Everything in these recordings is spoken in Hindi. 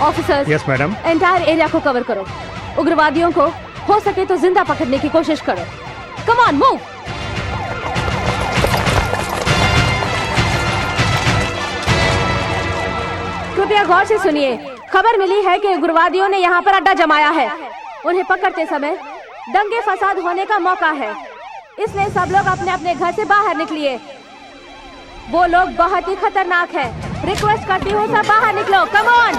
Officers, yes madam. Entire area को कवर करो। उग्रवादियों को हो सके तो जिंदा पकड़ने की कोशिश करो। Come on, move. कृपया गौर से सुनिए। खबर मिली है कि उग्रवादियों ने यहाँ पर अड्डा जमाया है। उन्हें पकड़ते समय दंगे फसाद होने का मौका है, इसलिए सब लोग अपने अपने घर से बाहर निकलिए। वो लोग बहुत ही खतरनाक है। रिक्वेस्ट करती हूँ सब बाहर निकलो। Come on.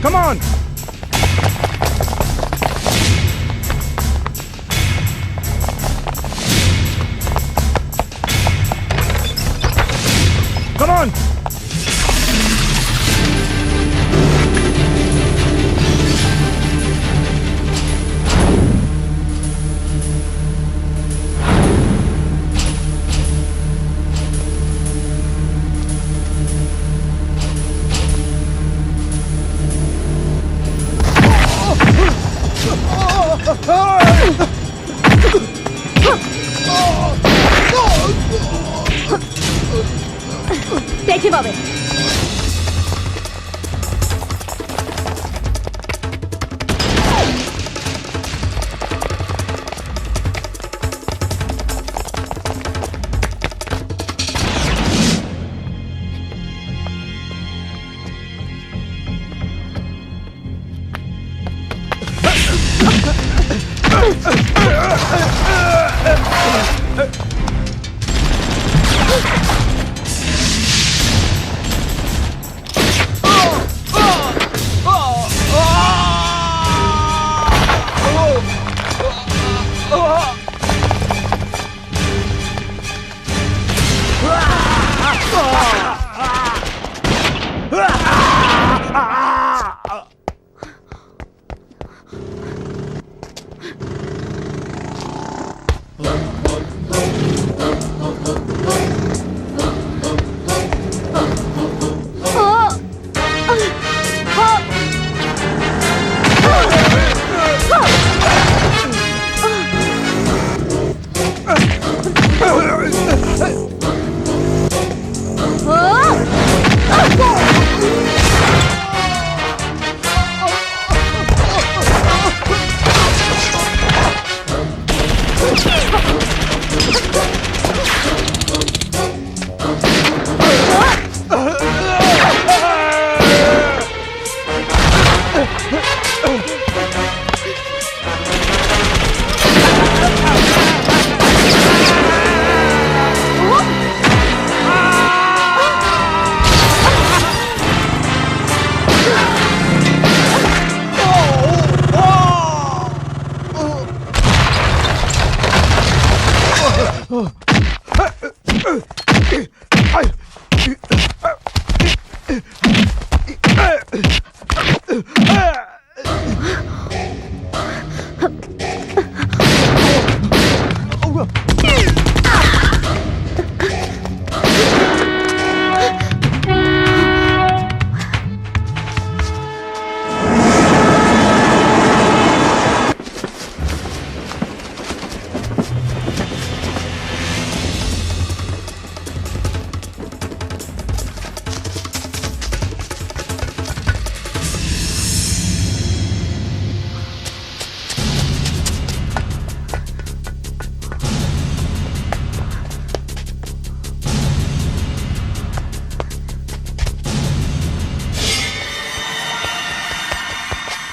Come on! Come on! Take him away.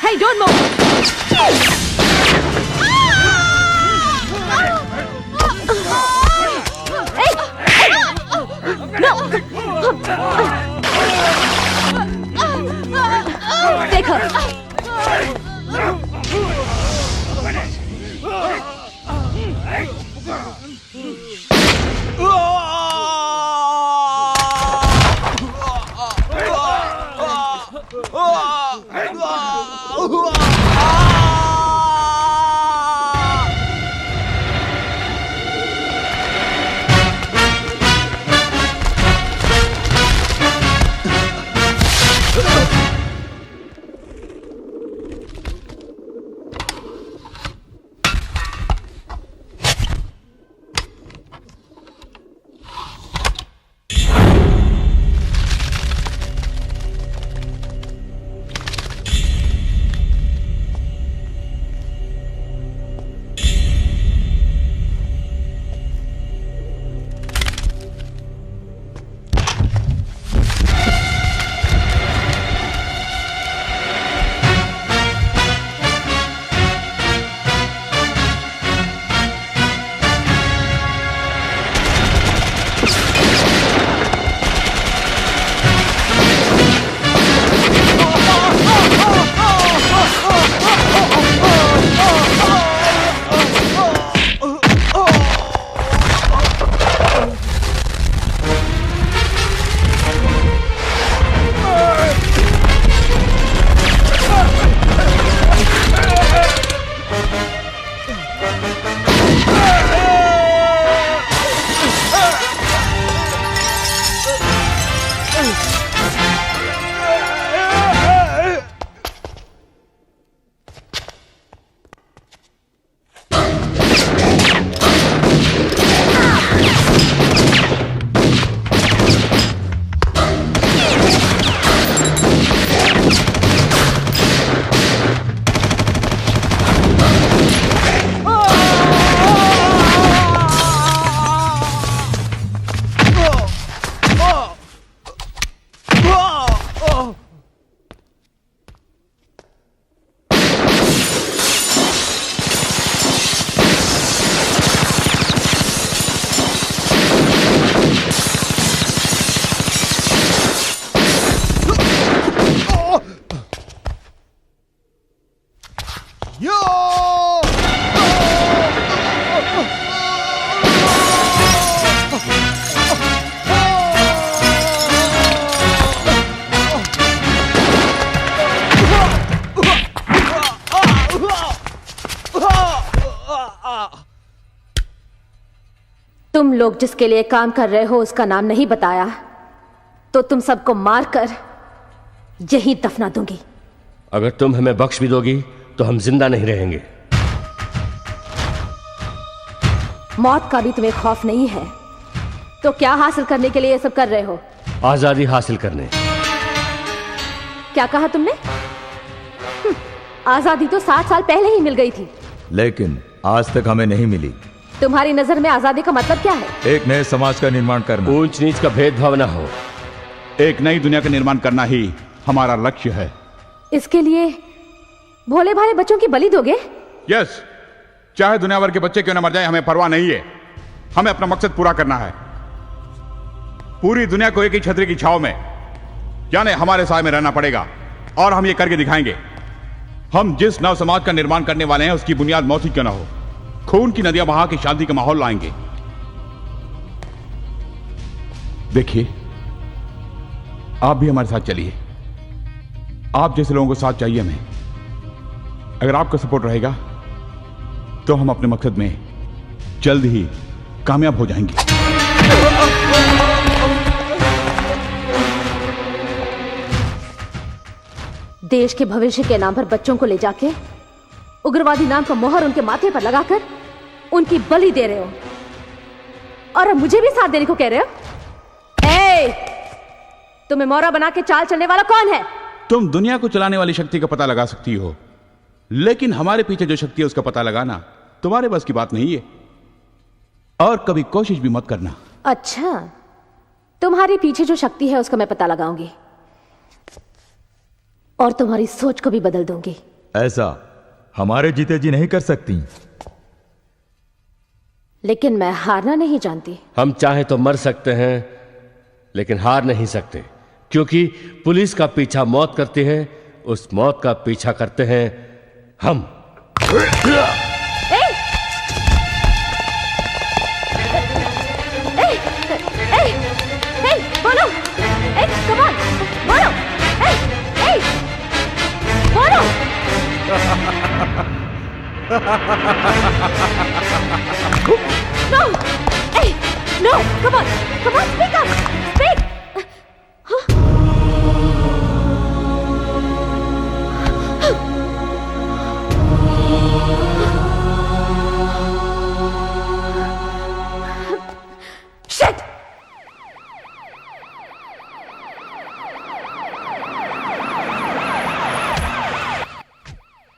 Hey, don't move! Hey! No! Take her! तुम लोग जिसके लिए काम कर रहे हो उसका नाम नहीं बताया तो तुम सबको मारकर यहीं दफना दूंगी। अगर तुम हमें बख्श भी दोगी तो हम जिंदा नहीं रहेंगे। मौत का भी तुम्हें खौफ नहीं है तो क्या हासिल करने के लिए ये सब कर रहे हो? आजादी हासिल करने। क्या कहा तुमने? आजादी तो 60 साल पहले ही मिल गई थी। लेकिन आज तक हमें नहीं मिली। तुम्हारी नजर में आजादी का मतलब क्या है? एक नए समाज का निर्माण करना। ऊंच नीच का भेदभाव ना हो। एक नई दुनिया का निर्माण करना ही हमारा लक्ष्य है। इसके लिए भोले भाले बच्चों की बलि दोगे? यस, चाहे दुनिया भर के बच्चे क्यों न मर जाए, हमें परवाह नहीं है। हमें अपना मकसद पूरा करना है। पूरी दुनिया को एक ही छतरी की छांव में यानी हमारे साए में रहना पड़ेगा और हम ये करके दिखाएंगे। हम जिस नव समाज का निर्माण करने वाले हैं उसकी बुनियाद मौत ही क्यों ना हो, खून की नदियां बहा के शांति का माहौल लाएंगे। देखिए, आप भी हमारे साथ चलिए। आप जैसे लोगों को साथ चाहिए हमें। अगर आपका सपोर्ट रहेगा तो हम अपने मकसद में जल्द ही कामयाब हो जाएंगे। देश के भविष्य के नाम पर बच्चों को ले जाके उग्रवादी नाम का मोहर उनके माथे पर लगाकर उनकी बलि दे रहे हो और अब मुझे भी साथ देने को कह रहे हो? तुम्हें मोहरा बना के चाल चलने वाला कौन है? तुम दुनिया को चलाने वाली शक्ति का पता लगा सकती हो, लेकिन हमारे पीछे जो शक्ति है उसका पता लगाना तुम्हारे बस की बात नहीं है और कभी कोशिश भी मत करना। अच्छा, तुम्हारे पीछे जो शक्ति है उसका मैं पता लगाऊंगी और तुम्हारी सोच को भी बदल दूंगी। ऐसा हमारे जीते जी नहीं कर सकती। लेकिन मैं हारना नहीं जानती। हम चाहे तो मर सकते हैं लेकिन हार नहीं सकते, क्योंकि पुलिस का पीछा मौत करती है, उस मौत का पीछा करते हैं हम। बोलो, come on, बोलो, बोलो। No, come on, speak up, speak. Shit!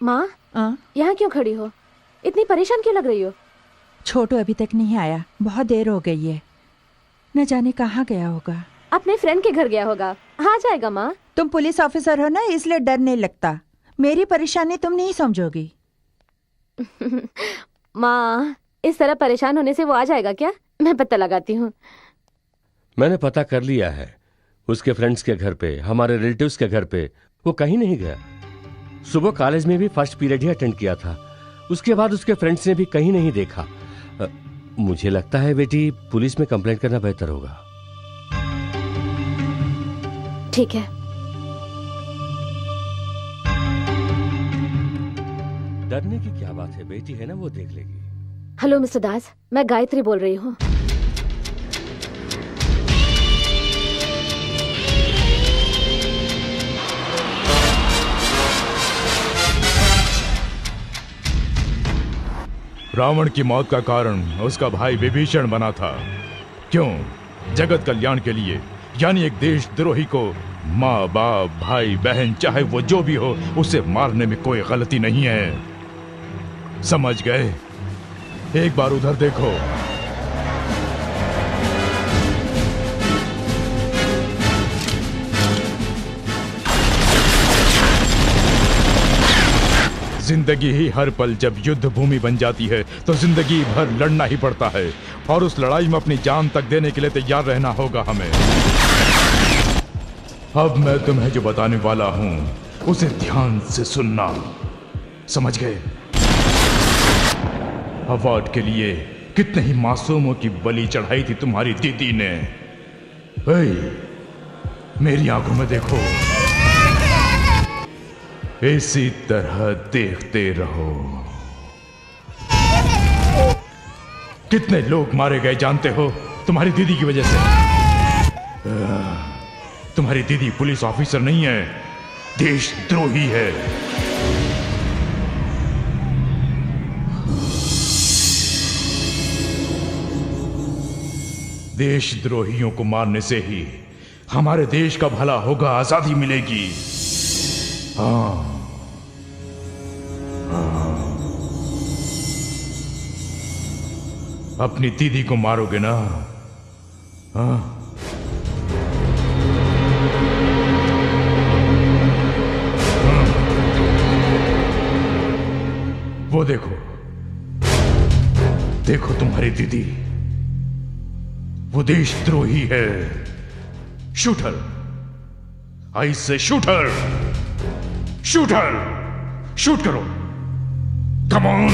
माँ, यहाँ क्यों खड़ी हो? इतनी परेशान क्यों लग रही हो? छोटू अभी तक नहीं आया, बहुत देर हो गई है। न जाने कहाँ गया होगा। अपने फ्रेंड के घर गया होगा, आ जाएगा। माँ, तुम पुलिस ऑफिसर हो ना, इसलिए डर नहीं लगता। मेरी परेशानी तुम नहीं समझोगी। माँ, इस तरह परेशान होने से वो आ जाएगा क्या? मैं पता लगाती हूँ। मैंने पता कर लिया है, उसके फ्रेंड्स के घर पे, हमारे रिलेटिव्स के घर पे वो कहीं नहीं गया। सुबह कॉलेज में भी फर्स्ट पीरियड ही अटेंड किया था, उसके बाद उसके फ्रेंड्स ने भी कहीं नहीं देखा। मुझे लगता है बेटी, पुलिस में कंप्लेंट करना बेहतर होगा। ठीक है। डरने की क्या बात है, बेटी है ना, वो देख लेगी। हेलो मिस्टर दास, मैं गायत्री बोल रही हूँ। रावण की मौत का कारण उसका भाई विभीषण बना था। क्यों? जगत कल्याण के लिए, यानी एक देशद्रोही को माँ बाप भाई बहन चाहे वो जो भी हो उसे मारने में कोई गलती नहीं है। समझ गए? एक बार उधर देखो। जिंदगी ही हर पल जब युद्ध भूमि बन जाती है तो जिंदगी भर लड़ना ही पड़ता है और उस लड़ाई में अपनी जान तक देने के लिए तैयार रहना होगा हमें। अब मैं तुम्हें जो बताने वाला हूं उसे ध्यान से सुनना। समझ गए? अवार्ड के लिए कितने ही मासूमों की बलि चढ़ाई थी तुम्हारी दीदी ने। ऐ, मेरी आंखों में देखो, इसी तरह देखते रहो। कितने लोग मारे गए जानते हो तुम्हारी दीदी की वजह से? तुम्हारी दीदी पुलिस ऑफिसर नहीं है, देशद्रोही है। देशद्रोहियों को मारने से ही हमारे देश का भला होगा, आजादी मिलेगी। हाँ, अपनी दीदी को मारोगे ना? हाँ? वो देखो, देखो तुम्हारी दीदी, वो देशद्रोही है। शूटर, आई से शूटर, शूटर, शूट करो। Come on,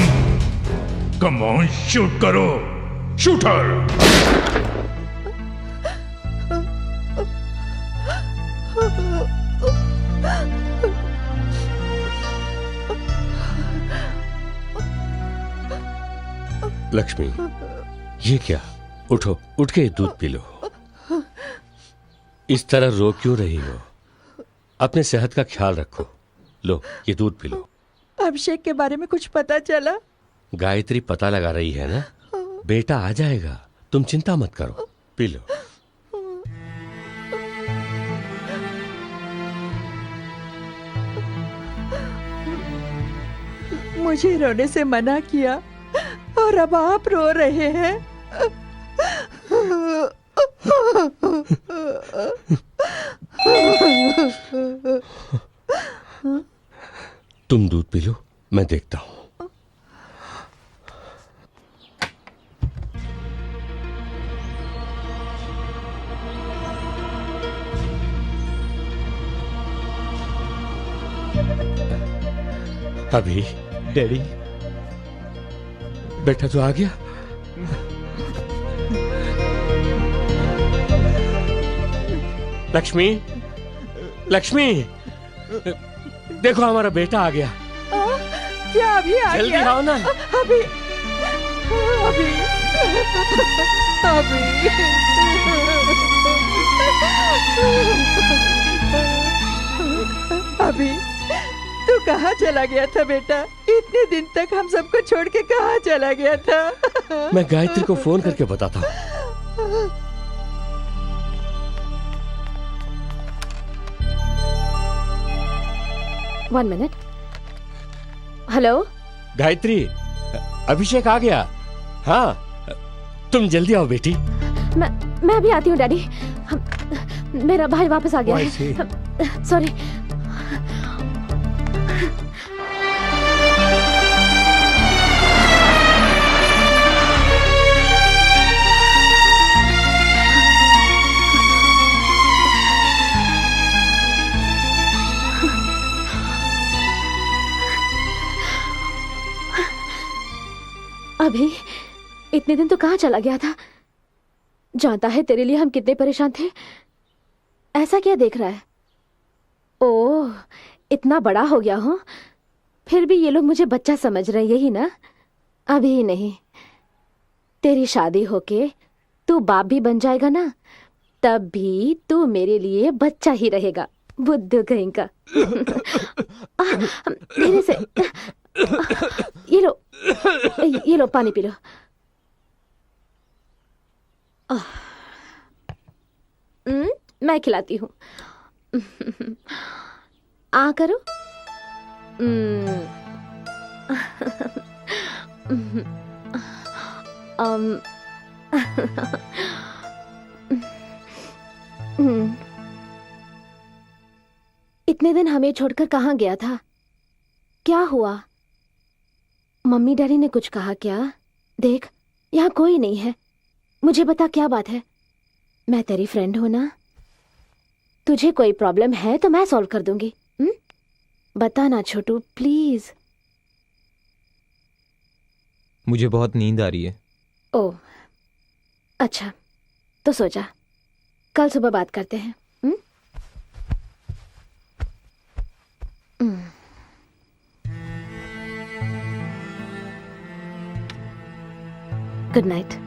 come on, shoot करो, शूटर। लक्ष्मी, ये क्या? उठो, उठ के दूध पी लो। इस तरह रो क्यों रही हो? अपने सेहत का ख्याल रखो। लो, ये दूध पी लो। अभिषेक के बारे में कुछ पता चला? गायत्री पता लगा रही है ना, बेटा आ जाएगा, तुम चिंता मत करो। P low. मुझे रोने से मना किया और अब आप रो रहे हैं। तुम दूध पी लो, मैं देखता हूं। अभी डैडी, बेटा तो आ गया। लक्ष्मी, लक्ष्मी, देखो हमारा बेटा आ गया। क्या अभी आ जल्दी गया? आओ ना। अभी अभी अभी अभी तू कहाँ चला गया था बेटा? इतने दिन तक हम सबको छोड़ के कहाँ चला गया था? मैं गायत्री को फोन करके बताता हूँ। One minute. हेलो गायत्री, अभिषेक आ गया। हाँ, तुम जल्दी आओ बेटी। मैं अभी आती हूँ डैडी। मेरा भाई वापस आ गया Why is he? है। सॉरी। अभी इतने दिन तो कहाँ चला गया था? जानता है तेरे लिए हम कितने परेशान थे। ऐसा क्या देख रहा है? ओह, इतना बड़ा हो गया हूँ, फिर भी ये लोग मुझे बच्चा समझ रहे हैं, यही ना? अभी नहीं, तेरी शादी होके तू बाप भी बन जाएगा ना, तब भी तू मेरे लिए बच्चा ही रहेगा। बुद्धू कहीं का। मेरे से ये लो पानी पी लो। मैं खिलाती हूँ। आ करो। इतने दिन हमें छोड़कर कहाँ गया था? क्या हुआ? मम्मी डैडी ने कुछ कहा क्या? देख, यहाँ कोई नहीं है। मुझे बता क्या बात है। मैं तेरी फ्रेंड हूं ना, तुझे कोई प्रॉब्लम है तो मैं सॉल्व कर दूंगी। बता ना छोटू, प्लीज। मुझे बहुत नींद आ रही है। ओह, अच्छा, तो सो जा, कल सुबह बात करते हैं। Good night.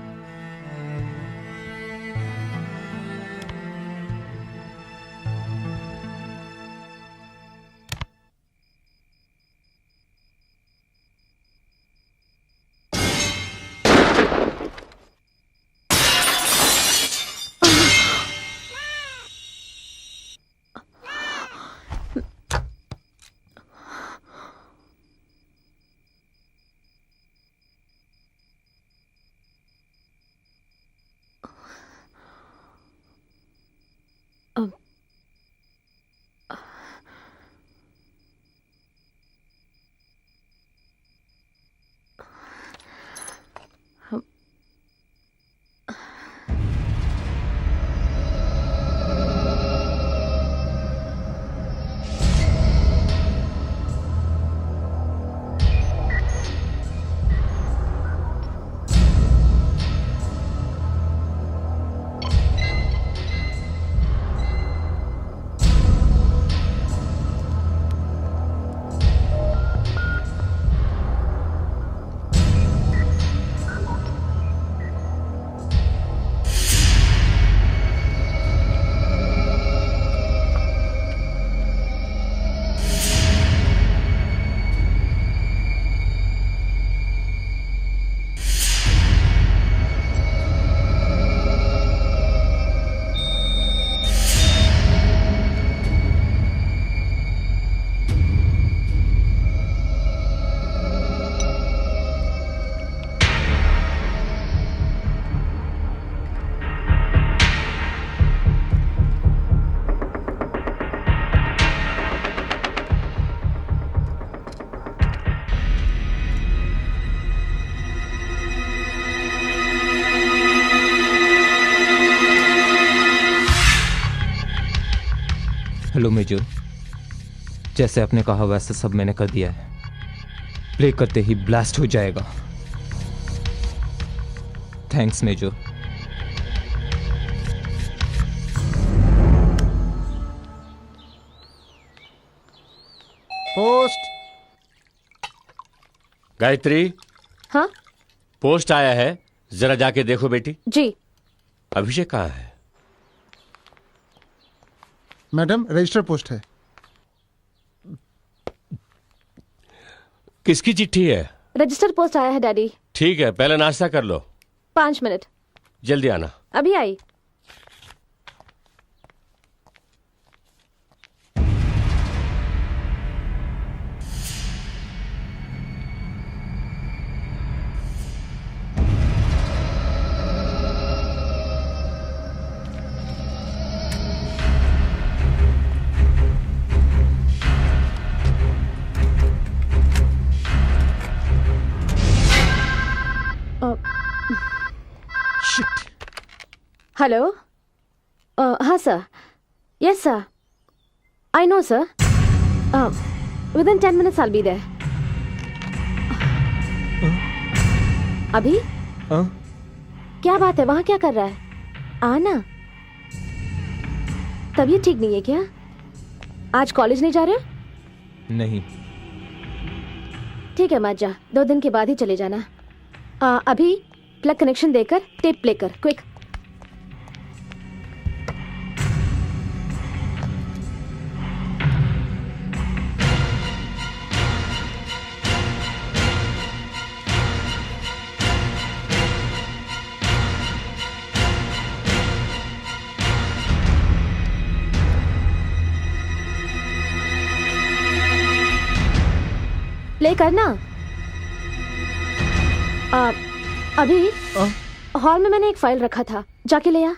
हेलो मेजर, जैसे आपने कहा वैसे सब मैंने कर दिया है। प्ले करते ही ब्लास्ट हो जाएगा। Thanks major. पोस्ट। गायत्री, हाँ पोस्ट आया है, जरा जाके देखो बेटी। जी। अभिषेक कहाँ है? मैडम, रजिस्टर पोस्ट है। किसकी चिट्ठी है? रजिस्टर पोस्ट आया है डैडी। ठीक है, पहले नाश्ता कर लो। 5 मिनट। जल्दी आना। अभी आई। हेलो। हाँ sir. Yes sir, I know sir. With in 10 minutes I'll be there. अभी क्या बात है, वहां क्या कर रहा है? आना। तबीयत ठीक नहीं है क्या? आज कॉलेज नहीं जा रहे हो? नहीं। ठीक है मत जा, 2 दिन के बाद ही चले जाना। अभी प्लग कनेक्शन देकर टेप प्ले कर, क्विक। प्ले करना। अभी हॉल में मैंने एक फाइल रखा था, जाके ले आ।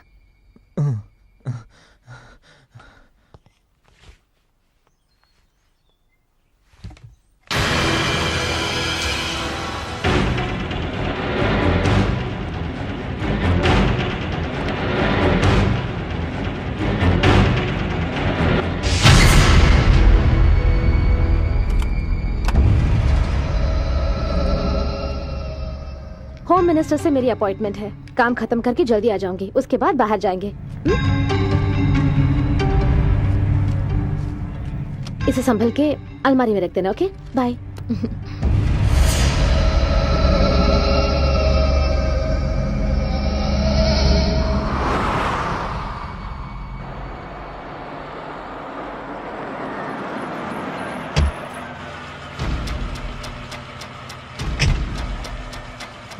होम मिनिस्टर से मेरी अपॉइंटमेंट है। काम खत्म करके जल्दी आ जाऊंगी, उसके बाद बाहर जाएंगे। इसे संभल के अलमारी में रख देना। Okay, bye.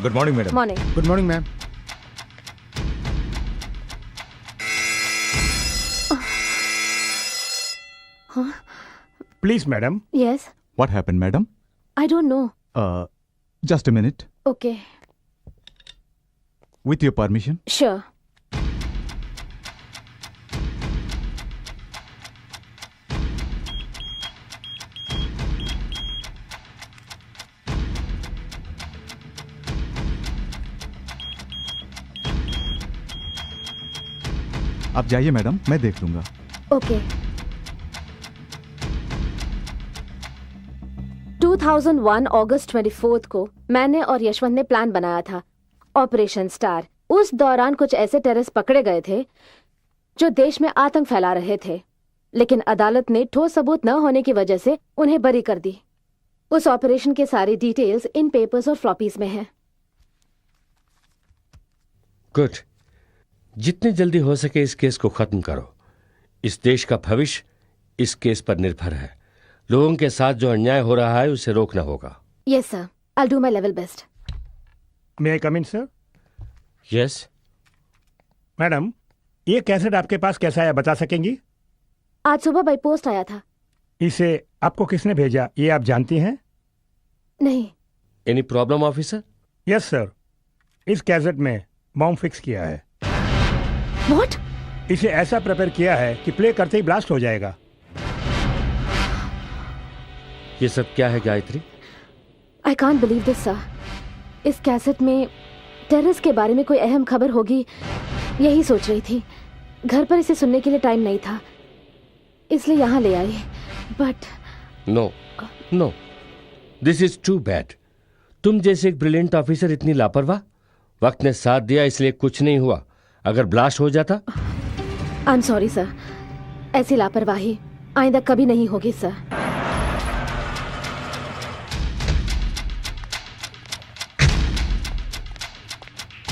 Good morning madam. Morning. Good morning ma'am. Please, madam. Yes, What happened, madam? I don't know. Just a minute. Okay, With your permission. Sure. आप जाइए मैडम, मैं देख लूंगा। ओके। 2001 अगस्त 24 को मैंने और यशवंत ने प्लान बनाया था, ऑपरेशन स्टार। उस दौरान कुछ ऐसे टेररिस्ट पकड़े गए थे जो देश में आतंक फैला रहे थे, लेकिन अदालत ने ठोस सबूत न होने की वजह से उन्हें बरी कर दी। उस ऑपरेशन के सारी डिटेल्स इन पेपर्स और फ्लॉपीज में हैं। गुड। जितनी जल्दी हो सके इस केस को खत्म करो। इस देश का भविष्य इस केस पर निर्भर है। लोगों के साथ जो अन्याय हो रहा है उसे रोकना होगा। Yes sir, I do my level best. May I come in, sir? Yes. Madam, ये कैसेट आपके पास कैसा आया, बता सकेंगी? आज सुबह बाई पोस्ट आया था। इसे आपको किसने भेजा, ये आप जानती हैं? नहीं। Any problem officer? Yes sir, इस कैसेट में बॉम्ब फिक्स किया है। व्हाट? इसे ऐसा प्रिपेयर किया है कि प्ले करते ही ब्लास्ट हो जाएगा। ये सब क्या है Gayatri? I can't believe this sir. इस कैसेट में टेररिस्ट के बारे में कोई अहम खबर होगी, यही सोच रही थी। घर पर इसे सुनने के लिए टाइम नहीं था, इसलिए यहाँ ले आई। But no no, this is too bad. तुम जैसे एक ब्रिलियंट ऑफिसर इतनी लापरवाह। वक्त ने साथ दिया इसलिए कुछ नहीं हुआ, अगर ब्लास्ट हो जाता। आई एम सॉरी सर, ऐसी लापरवाही आइंदा कभी नहीं होगी सर।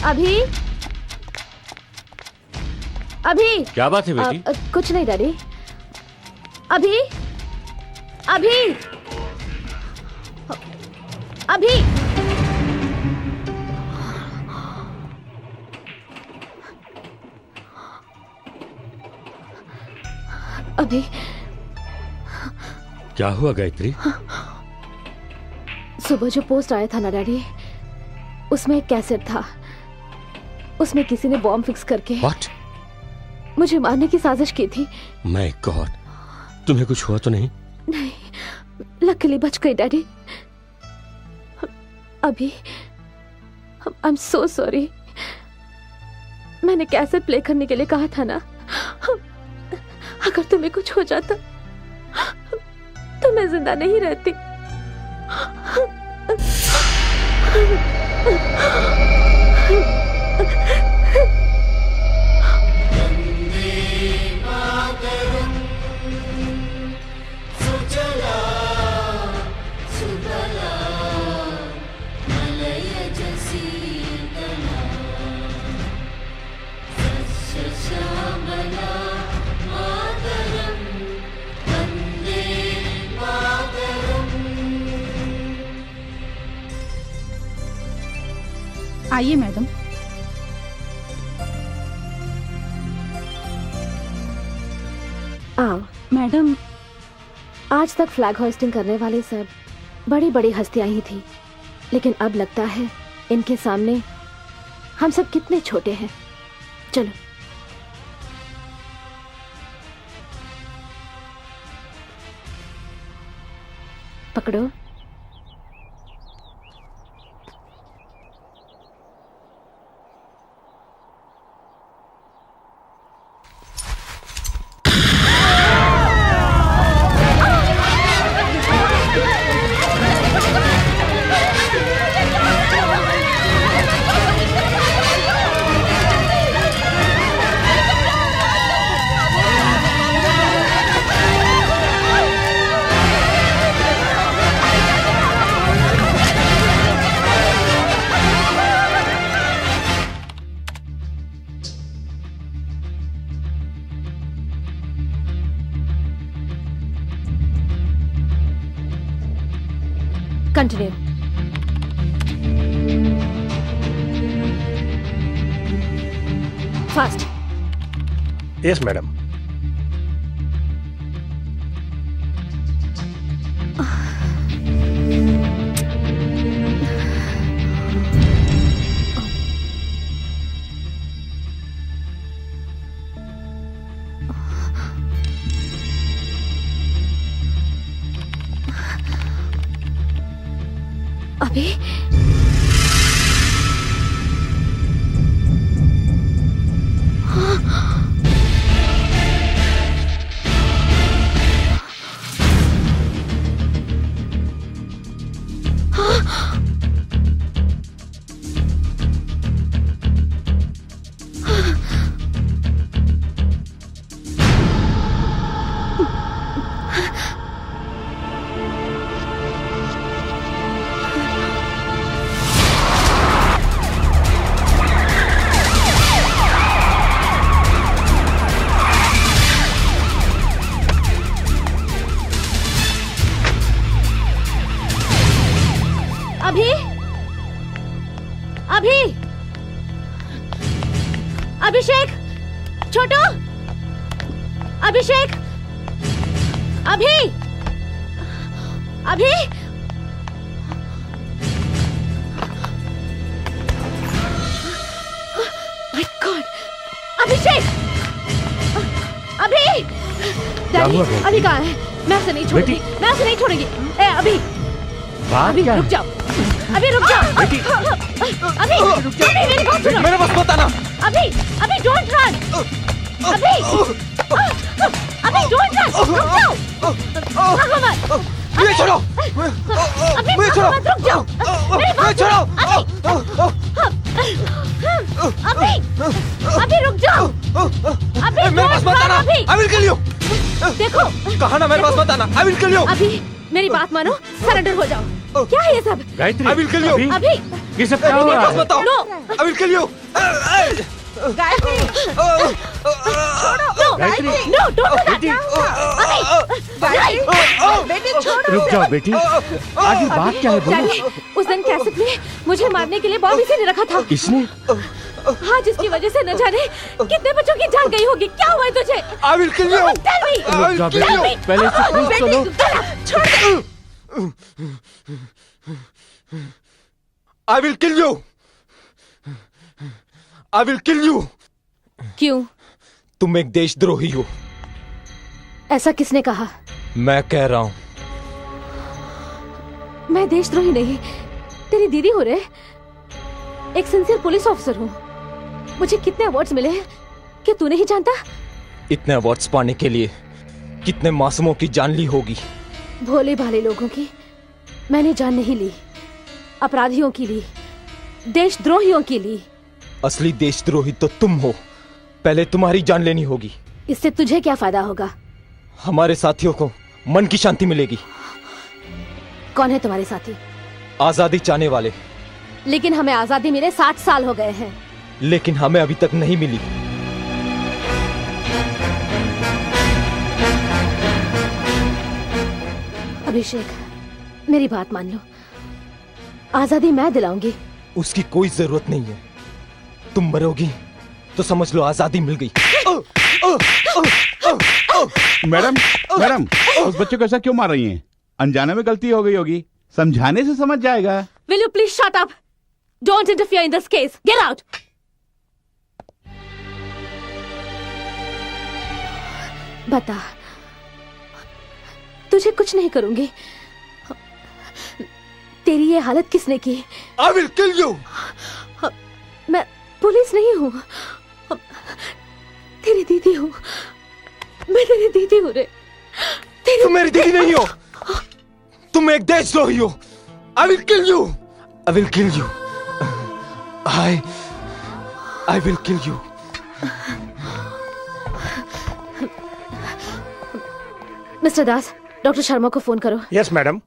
अभी अभी क्या बात है बेटी? कुछ नहीं डैडी। अभी अभी अभी अभी क्या हुआ गायत्री? सुबह जो पोस्ट आया था ना डैडी, उसमें एक कैसेट था। उसमें किसी ने बॉम्ब फिक्स करके What? मुझे मारने की साजिश की थी। माय गॉड, तुम्हें कुछ हुआ तो नहीं? नहीं, लकीली बच गई डैडी। अभी आई एम सो सॉरी। मैंने कैसेट प्ले करने के लिए कहा था ना। अगर तुम्हें कुछ हो जाता तो मैं जिंदा नहीं रहती। आइए मैडम। आओ मैडम, आज तक फ्लैग होस्टिंग करने वाले सब बड़ी बड़ी हस्तियां ही थी, लेकिन अब लगता है इनके सामने हम सब कितने छोटे हैं। चलो पकड़ो। फास्ट। Yes madam. अभी अभी अभी अभिषेक, छोटू, अभिषेक, अभी अभी माय गॉड, अभिषेक, अभी डैडी, अभी कहाँ है? मैं उसे नहीं छोड़ूंगी, मैं उसे नहीं छोड़ूंगी। ए अभी, अभी रुक जाओ, अभी रुक जाओ, अभी मेरी बात सुनो, मेरे पास मत आना। अभी डोंट रन, अभी डोंट रन, रुक जाओ, भागो मत, मुझे छोड़ो, अभी मुझे छोड़ो, मत, रुक जाओ, मेरी बात छोड़ो, अभी रुक जाओ, अभी मेरे पास मत आना, I will kill you। देखो, कहा ना मेरे पास मत आना, I will kill you। अभी मेरी बात मानो, सरेंडर हो जाओ। क्या है ये सब? Gayatri, I will kill you। अभी ये सब क्या हो रहा है? बताओ, no, I will kill you। Gayatri, Gayatri, no, don't do बेटी, छोड़ो। रुक जाओ बेटी, आगे बात क्या है बोलो। डैडी, उस दिन कैसेट में मुझे मारने के लिए बॉम्ब इसी ने रखा था। इसने? हाँ, जिसकी वजह से न जाने कितने बच्चों की जान गई होगी। क्या हुआ है तुझे? I will kill you। Tell me, रुक जाओ tell me। बेटी, पहले इसे पूछ तो लो। छोड़ दे। I will kill you। I will kill you। क्यों? तुम एक देशद्रोही हो। ऐसा किसने कहा? मैं कह रहा हूं। मैं देशद्रोही नहीं, तेरी दीदी हो रे। एक सिंसियर पुलिस ऑफिसर हूँ। मुझे कितने अवार्ड्स मिले हैं कि तू नहीं जानता? इतने अवार्ड्स पाने के लिए कितने मासूमों की जान ली होगी। भोले भाले लोगों की मैंने जान नहीं ली, अपराधियों की ली, देशद्रोहियों की ली। असली देशद्रोही तो तुम हो। पहले तुम्हारी जान लेनी होगी। इससे तुझे क्या फायदा होगा? हमारे साथियों को मन की शांति मिलेगी। कौन है तुम्हारे साथी? आजादी चाहने वाले। लेकिन हमें आजादी मिले 60 साल हो गए हैं। लेकिन हमें अभी तक नहीं मिली। अभिषेक, मेरी बात मान लो, आजादी मैं दिलाऊंगी। उसकी कोई जरूरत नहीं है। तुम मरोगी तो समझ लो आजादी मिल गई। मैडम, मैडम, उस बच्चे को ऐसा क्यों मार रही हैं? अनजाने में गलती हो गई होगी, समझाने से समझ जाएगा। Will you please shut up? Don't interfere in this case. Get out. बता, तुझे कुछ नहीं करूंगी। तेरी ये हालत किसने की? I will kill you। मैं पुलिस नहीं हूँ, तेरी दीदी हूँ। मैं तेरी दीदी हूँ रे। तुम मेरी दीदी नहीं हो, तुम एक देशद्रोही हो। I will kill you। I will kill you। I will kill you। Mister Das, doctor Sharma को फोन करो। Yes madam.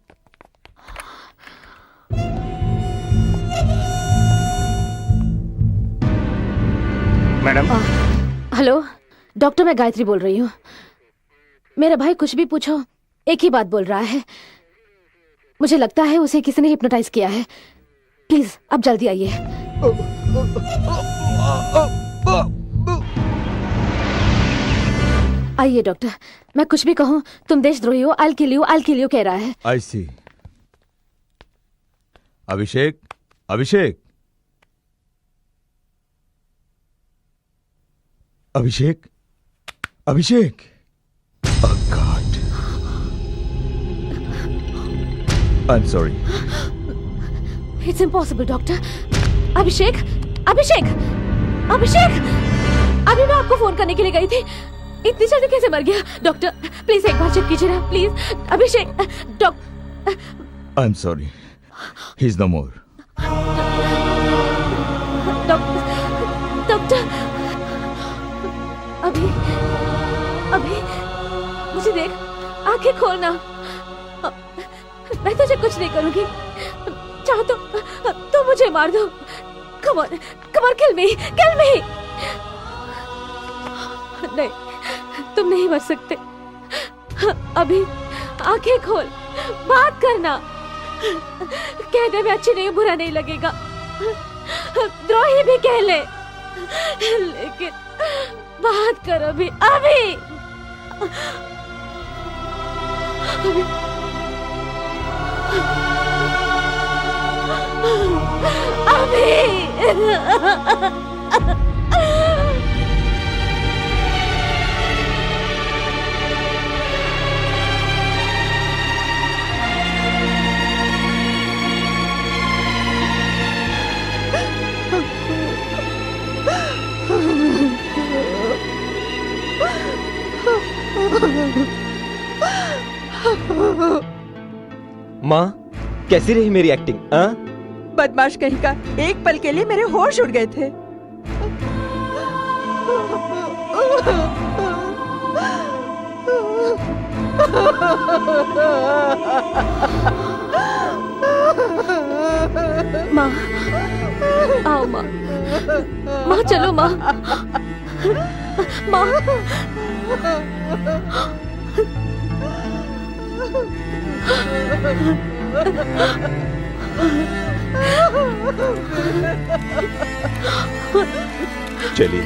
Madam. Hello doctor, मैं गायत्री बोल रही हूँ। मेरा भाई कुछ भी पूछो एक ही बात बोल रहा है। मुझे लगता है उसे किसी ने हिप्नोटाइज किया है। प्लीज अब जल्दी आइए। आइए डॉक्टर, मैं कुछ भी कहूँ तुम देशद्रोही हो, I'll kill you कह रहा है। I see. Abhishek, Abhishek, Abhishek, Abhishek. Oh God. I'm sorry. It's impossible, doctor. Abhishek, Abhishek, Abhishek! अभी मैं आपको फोन करने के लिए गई थी। इतनी जल्दी कैसे मर गया? डॉक्टर प्लीज एक बार चेक कीजिए ना, please. Abhishek, doctor. I'm sorry. He's no more. Doctor, अभी मुझे देख, आंखें खोलना। मैं तुझे कुछ नहीं करूंगी। चाहो तो मुझे मार दो। Come on, kill me. नहीं, तुम नहीं मर सकते। अभी आंखें खोल, बात करना। कहने में अच्छी नहीं, बुरा नहीं लगेगा। द्रोही भी कह ले, लेकिन बात करो अभी। माँ, कैसी रही मेरी एक्टिंग? बदमाश कहीं का, एक पल के लिए मेरे होश उड़ गए थे। माँ, आओ माँ। माँ चलो माँ। माँ, चलिए।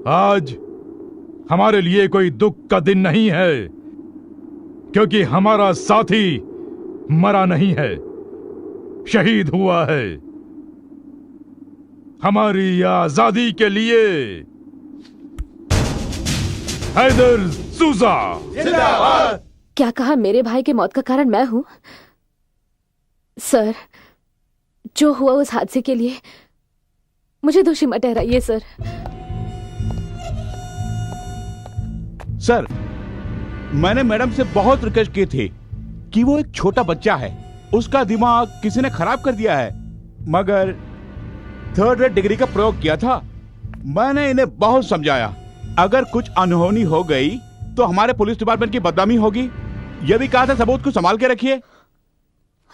आज हमारे लिए कोई दुख का दिन नहीं है, क्योंकि हमारा साथी मरा नहीं है, शहीद हुआ है हमारी आजादी के लिए। हैदर सूजा जिंदाबाद। क्या कहा? मेरे भाई की मौत का कारण मैं हूं? सर, जो हुआ उस हादसे के लिए मुझे दोषी मत ठहराइए सर। सर, मैंने मैडम से बहुत रिक्वेस्ट की थी कि वो एक छोटा बच्चा है, उसका दिमाग किसी ने खराब कर दिया है, मगर 3rd रेट डिग्री का प्रयोग किया था। मैंने इन्हें बहुत समझाया, अगर कुछ अनहोनी हो गई तो हमारे पुलिस डिपार्टमेंट की बदनामी होगी। यह भी कहा था सबूत को संभाल के रखिए।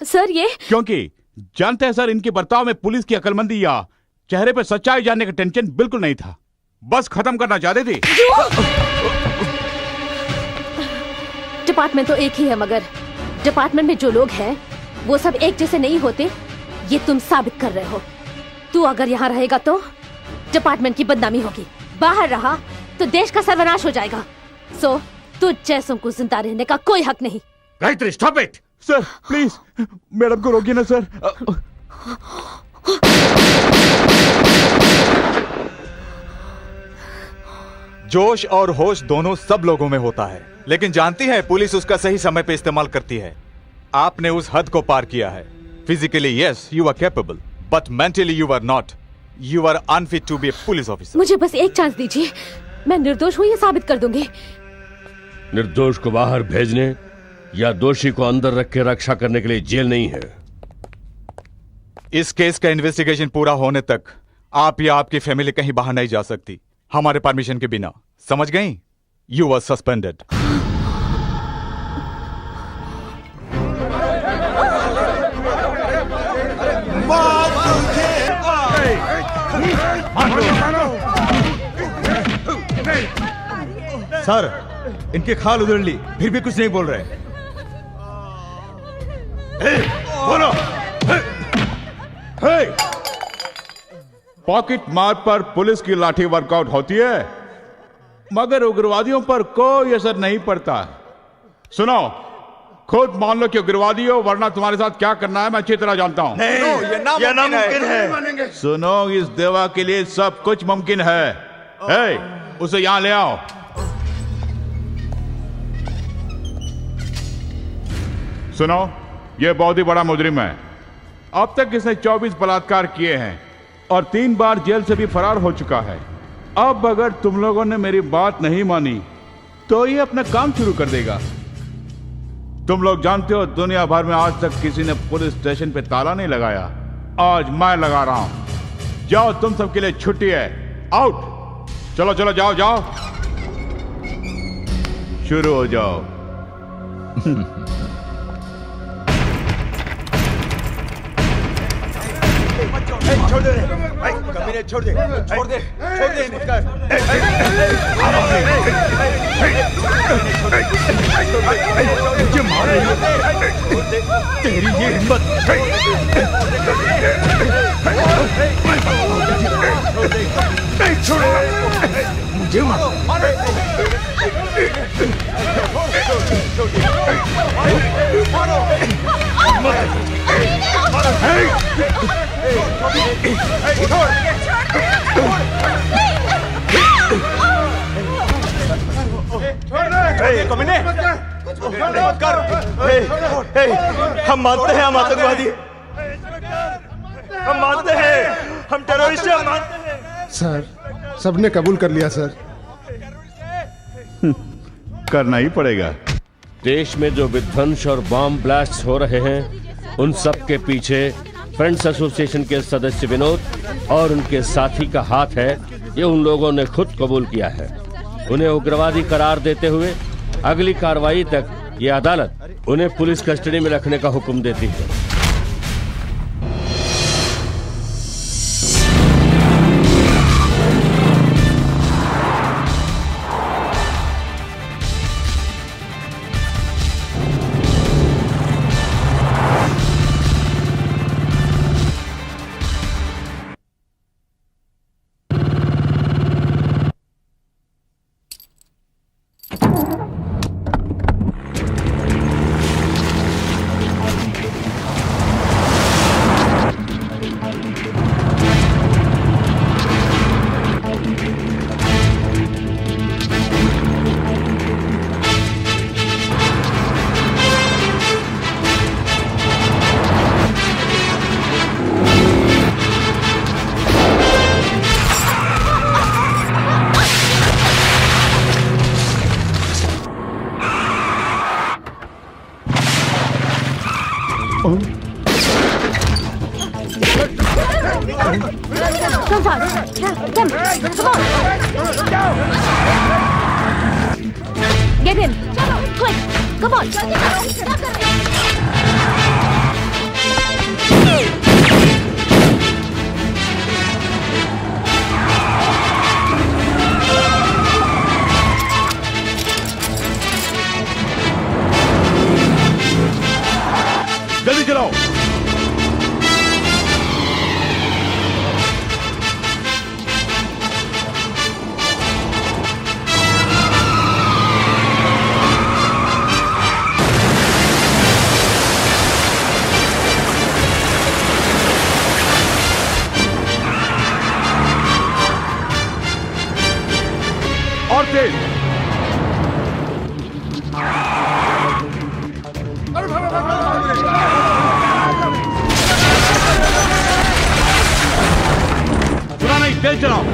सर ये क्योंकि जानते हैं सर, इनके बर्ताव में पुलिस की अक्लमंदी या चेहरे पे सच्चाई जानने का टेंशन बिल्कुल नहीं था, बस खत्म करना चाहते थे। डिपार्टमेंट तो एक ही है, मगर डिपार्टमेंट में जो लोग हैं वो सब एक जैसे नहीं होते, ये तुम साबित कर रहे हो। तू अगर यहाँ रहेगा तो डिपार्टमेंट की बदनामी होगी, बाहर रहा तो देश का सर्वनाश हो जाएगा। सो तुझ जैसों को जिंदा रहने का कोई हक नहीं। Gayatri, stop it. Sir please, madam को रोकिए ना सर। जोश और होश दोनों सब लोगों में होता है, लेकिन जानती है पुलिस उसका सही समय पे इस्तेमाल करती है। आपने उस हद को पार किया है। Physically yes you are capable, but mentally you are not. You are unfit to be a police officer. मुझे बस एक चांस दीजिए, मैं निर्दोष हूँ ये साबित कर दूंगी। निर्दोष को बाहर भेजने या दोषी को अंदर रख के रक्षा करने के लिए जेल नहीं है। इस केस का इन्वेस्टिगेशन पूरा होने तक आप या आपकी फैमिली कहीं बाहर नहीं जा सकती। हमारे परमिशन के बिना, समझ गई? You are suspended. सर, इनके खाल उधड़ ली, फिर भी कुछ नहीं बोल रहे। बोलो। पॉकेट मार पर पुलिस की लाठी वर्कआउट होती है, मगर उग्रवादियों पर कोई असर नहीं पड़ता। सुनो, खुद मान लो कि उग्रवादी हो, वरना तुम्हारे साथ क्या करना है मैं अच्छी तरह जानता हूं। ये नामुमकिन है। सुनो, इस देवा के लिए सब कुछ मुमकिन है। उसे यहां ले आओ। सुनो, यह बहुत ही बड़ा मुजरिम है। अब तक इसने 24 बलात्कार किए हैं और 3 बार जेल से भी फरार हो चुका है। अब अगर तुम लोगों ने मेरी बात नहीं मानी तो ये अपना काम शुरू कर देगा। तुम लोग जानते हो, दुनिया भर में आज तक किसी ने पुलिस स्टेशन पे ताला नहीं लगाया। आज मैं लगा रहा हूं। जाओ, तुम सबके लिए छुट्टी है। आउट। चलो चलो, जाओ जाओ, शुरू हो जाओ। छोड़ दे, कमीने, छोड़ दे, छोड़ दे, छोड़ दे इनका। मुझे मार रही हो? तेरी ये हिम्मत। नहीं छोड़ेगा मुझे। हम मानते हैं हम आतंकवादी, हम मानते हैं हम टेररिस्ट हैं, हम मानते हैं। सर, सबने कबूल कर लिया सर। करना ही पड़ेगा। देश में जो विध्वंस और बॉम्ब ब्लास्ट हो रहे हैं, उन सब के पीछे फ्रेंड्स एसोसिएशन के सदस्य विनोद और उनके साथी का हाथ है। ये उन लोगों ने खुद कबूल किया है। उन्हें उग्रवादी करार देते हुए अगली कार्रवाई तक ये अदालत उन्हें पुलिस कस्टडी में रखने का हुक्म देती है। Come fast. Come on. Get in. Quick. Come on. जल्दी चलाओ। और तेज। सुना नहीं, तेज चलाओ।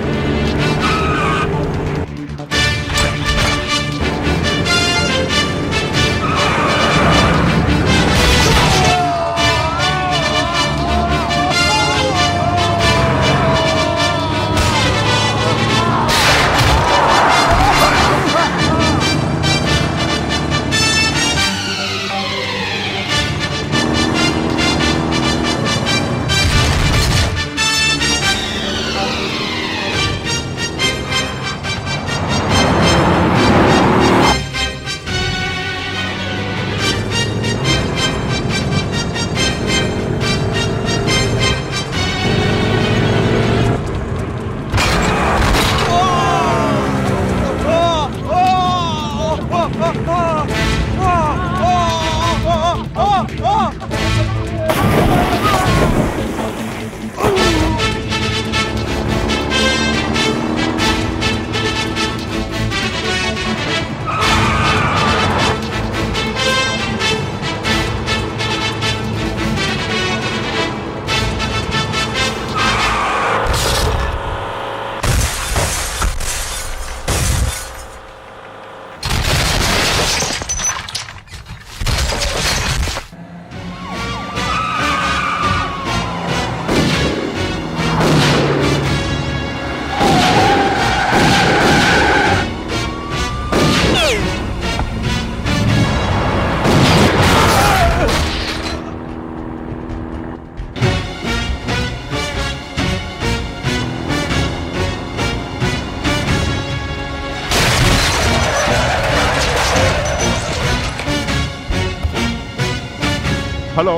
हेलो,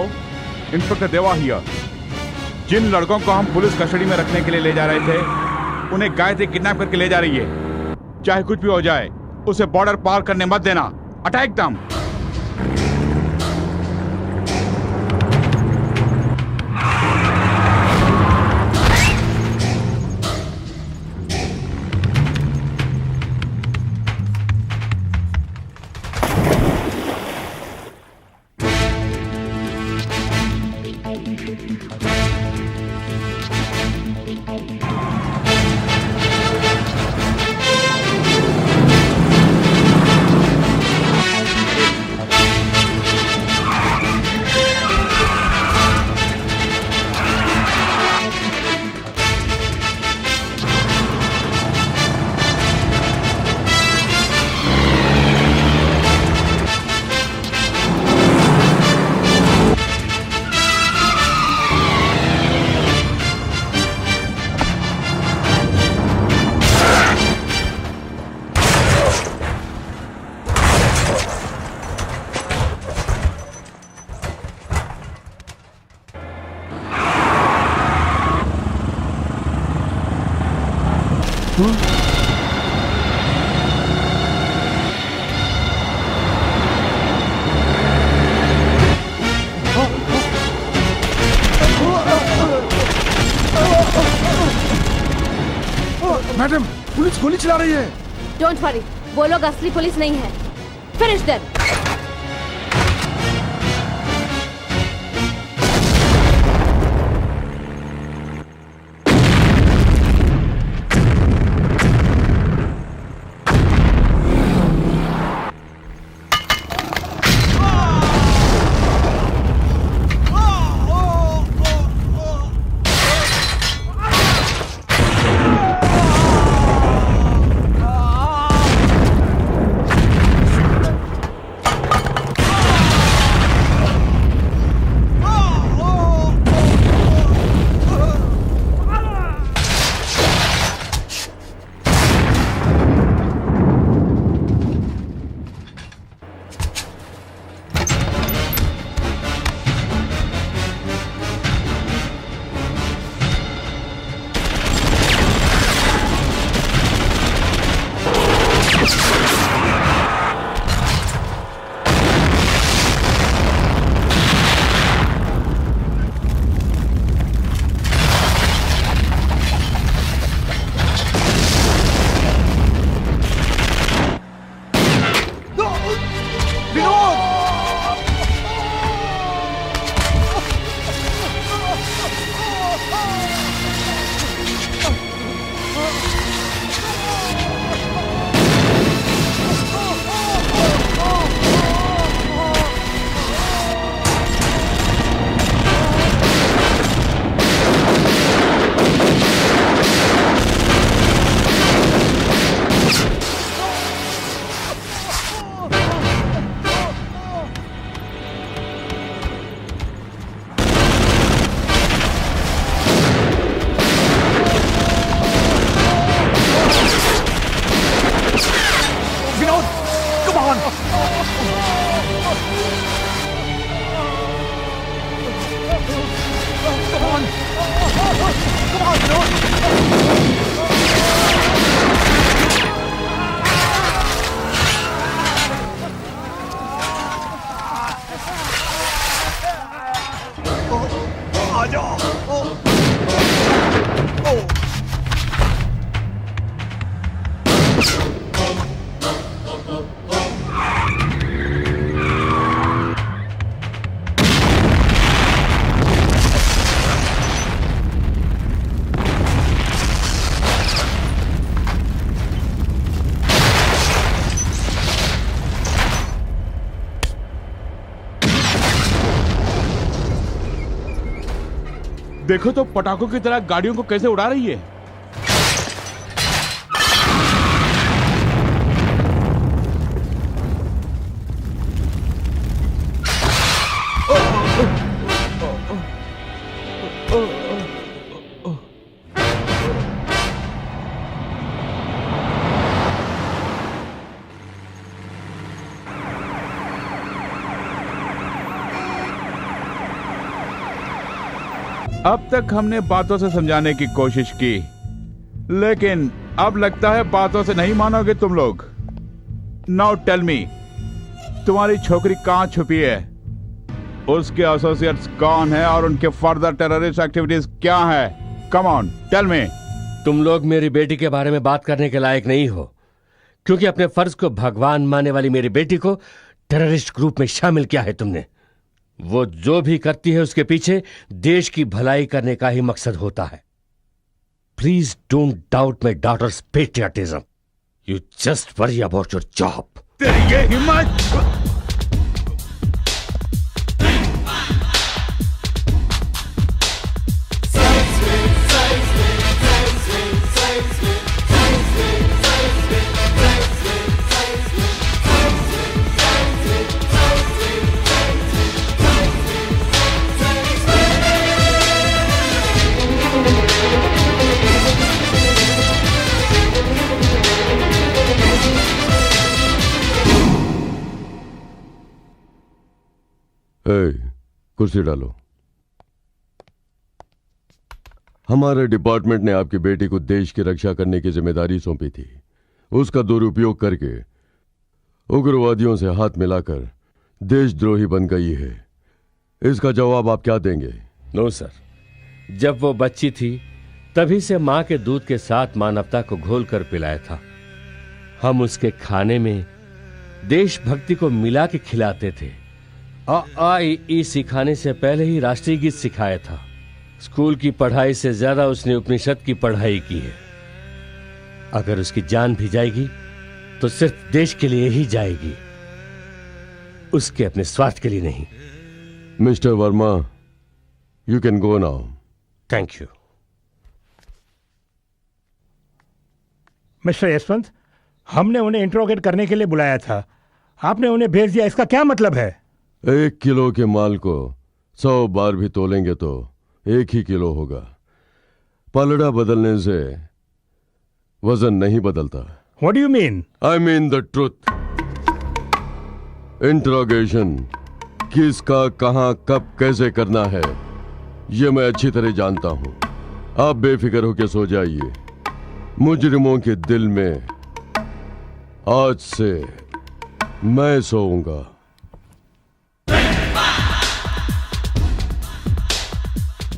इंस्पेक्टर देवा हियर। जिन लड़कों को हम पुलिस कस्टडी में रखने के लिए ले जा रहे थे, उन्हें गायत्री किडनैप करके ले जा रही है। चाहे कुछ भी हो जाए, उसे बॉर्डर पार करने मत देना। अटैक दम। मैडम, पुलिस गोली चला रही है। डोंट वरी, वो लोग असली पुलिस नहीं है। Finish them. देखो तो पटाखों की तरह गाड़ियों को कैसे उड़ा रही है। अब तक हमने बातों से समझाने की कोशिश की, लेकिन अब लगता है बातों से नहीं मानोगे तुम लोग। नाउ टेल मी, तुम्हारी छोकरी कहाँ छुपी है, उसके एसोसिएट्स कौन है और उनके फर्दर टेररिस्ट एक्टिविटीज क्या है? Come on tell me. तुम लोग मेरी बेटी के बारे में बात करने के लायक नहीं हो, क्योंकि अपने फर्ज को भगवान मानने वाली मेरी बेटी को टेररिस्ट ग्रुप में शामिल किया है तुमने। वो जो भी करती है उसके पीछे देश की भलाई करने का ही मकसद होता है। Please don't doubt my daughter's patriotism. You just worry about your job. तेरी ये हिम्मत! कुर्सी डालो। हमारे डिपार्टमेंट ने आपकी बेटी को देश की रक्षा करने की जिम्मेदारी सौंपी थी। उसका दुरुपयोग करके उग्रवादियों से हाथ मिलाकर देशद्रोही बन गई है। इसका जवाब आप क्या देंगे? नो सर, जब वो बच्ची थी तभी से मां के दूध के साथ मानवता को घोल कर पिलाया था। हम उसके खाने में देशभक्ति को मिला के खिलाते थे। आ सिखाने से पहले ही राष्ट्रीय गीत सिखाया था। स्कूल की पढ़ाई से ज्यादा उसने उपनिषद की पढ़ाई की है। अगर उसकी जान भी जाएगी तो सिर्फ देश के लिए ही जाएगी, उसके अपने स्वार्थ के लिए नहीं। Mister Verma, you can go now. Thank you. Mister Yashwant, हमने उन्हें इंट्रोगेट करने के लिए बुलाया था, आपने उन्हें भेज दिया, इसका क्या मतलब है? 1 किलो के माल को 100 बार भी तोलेंगे तो 1 ही किलो होगा। पलड़ा बदलने से वजन नहीं बदलता। What do you mean? I mean the truth. Interrogation किसका, कहां, कब, कैसे करना है ये मैं अच्छी तरह जानता हूं। आप बेफिक्र होकर सो जाइए। मुजरिमों के दिल में आज से मैं सोऊंगा।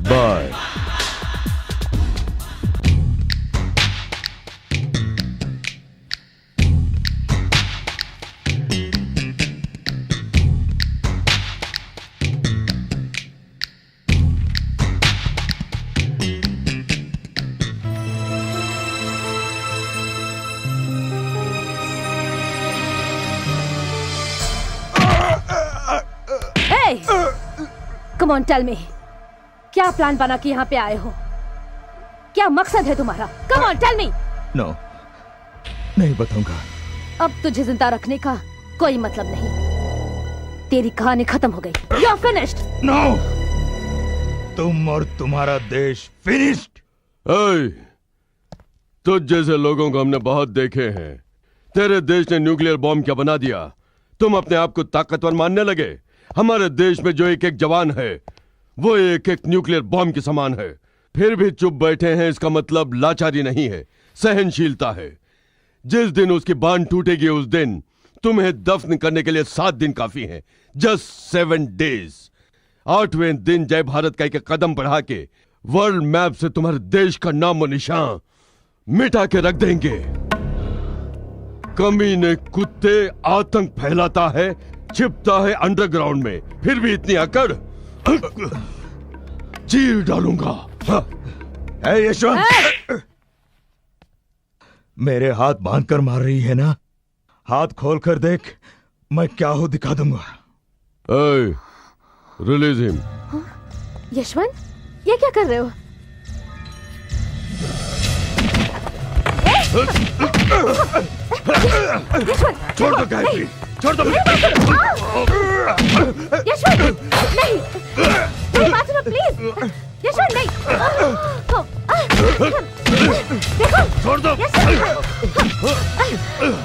Bye. Hey! Come on, tell me. क्या प्लान बना के यहाँ पे आए हो? क्या मकसद है तुम्हारा? Come on, tell me. No, नहीं बताऊंगा। अब तुझे जिंदा रखने का कोई मतलब नहीं। तेरी कहानी खत्म हो गई। You're finished. नो, तुम और तुम्हारा देश फिनिश्ड। तुझ जैसे लोगों को हमने बहुत देखे हैं। तेरे देश ने न्यूक्लियर बॉम्ब क्या बना दिया, तुम अपने आप को ताकतवर मानने लगे। हमारे देश में जो एक एक जवान है वो एक एक न्यूक्लियर बॉम्ब के समान है। फिर भी चुप बैठे हैं, इसका मतलब लाचारी नहीं है, सहनशीलता है। जिस दिन उसकी बांध टूटेगी उस दिन तुम्हें दफन करने के लिए 7 दिन काफी हैं। Just 7 days. 8वें दिन जय भारत का एक कदम बढ़ा के वर्ल्ड मैप से तुम्हारे देश का नाम और निशान मिटा के रख देंगे। कमीने कुत्ते, आतंक फैलाता है, छिपता है अंडरग्राउंड में, फिर भी इतनी अकड़। चीर डालूंगा। यशवंत, मेरे हाथ बांधकर मार रही है ना? हाथ खोलकर देख, मैं क्या हूं दिखा दूंगा। Release him. यशवंत, ये क्या कर रहे हो? छोड़ दो गायत्री, छोड़ दो। यशवंत, नहीं, मेरी बात सुनो प्लीज। यशवंत, नहीं। देखो, छोड़ दो।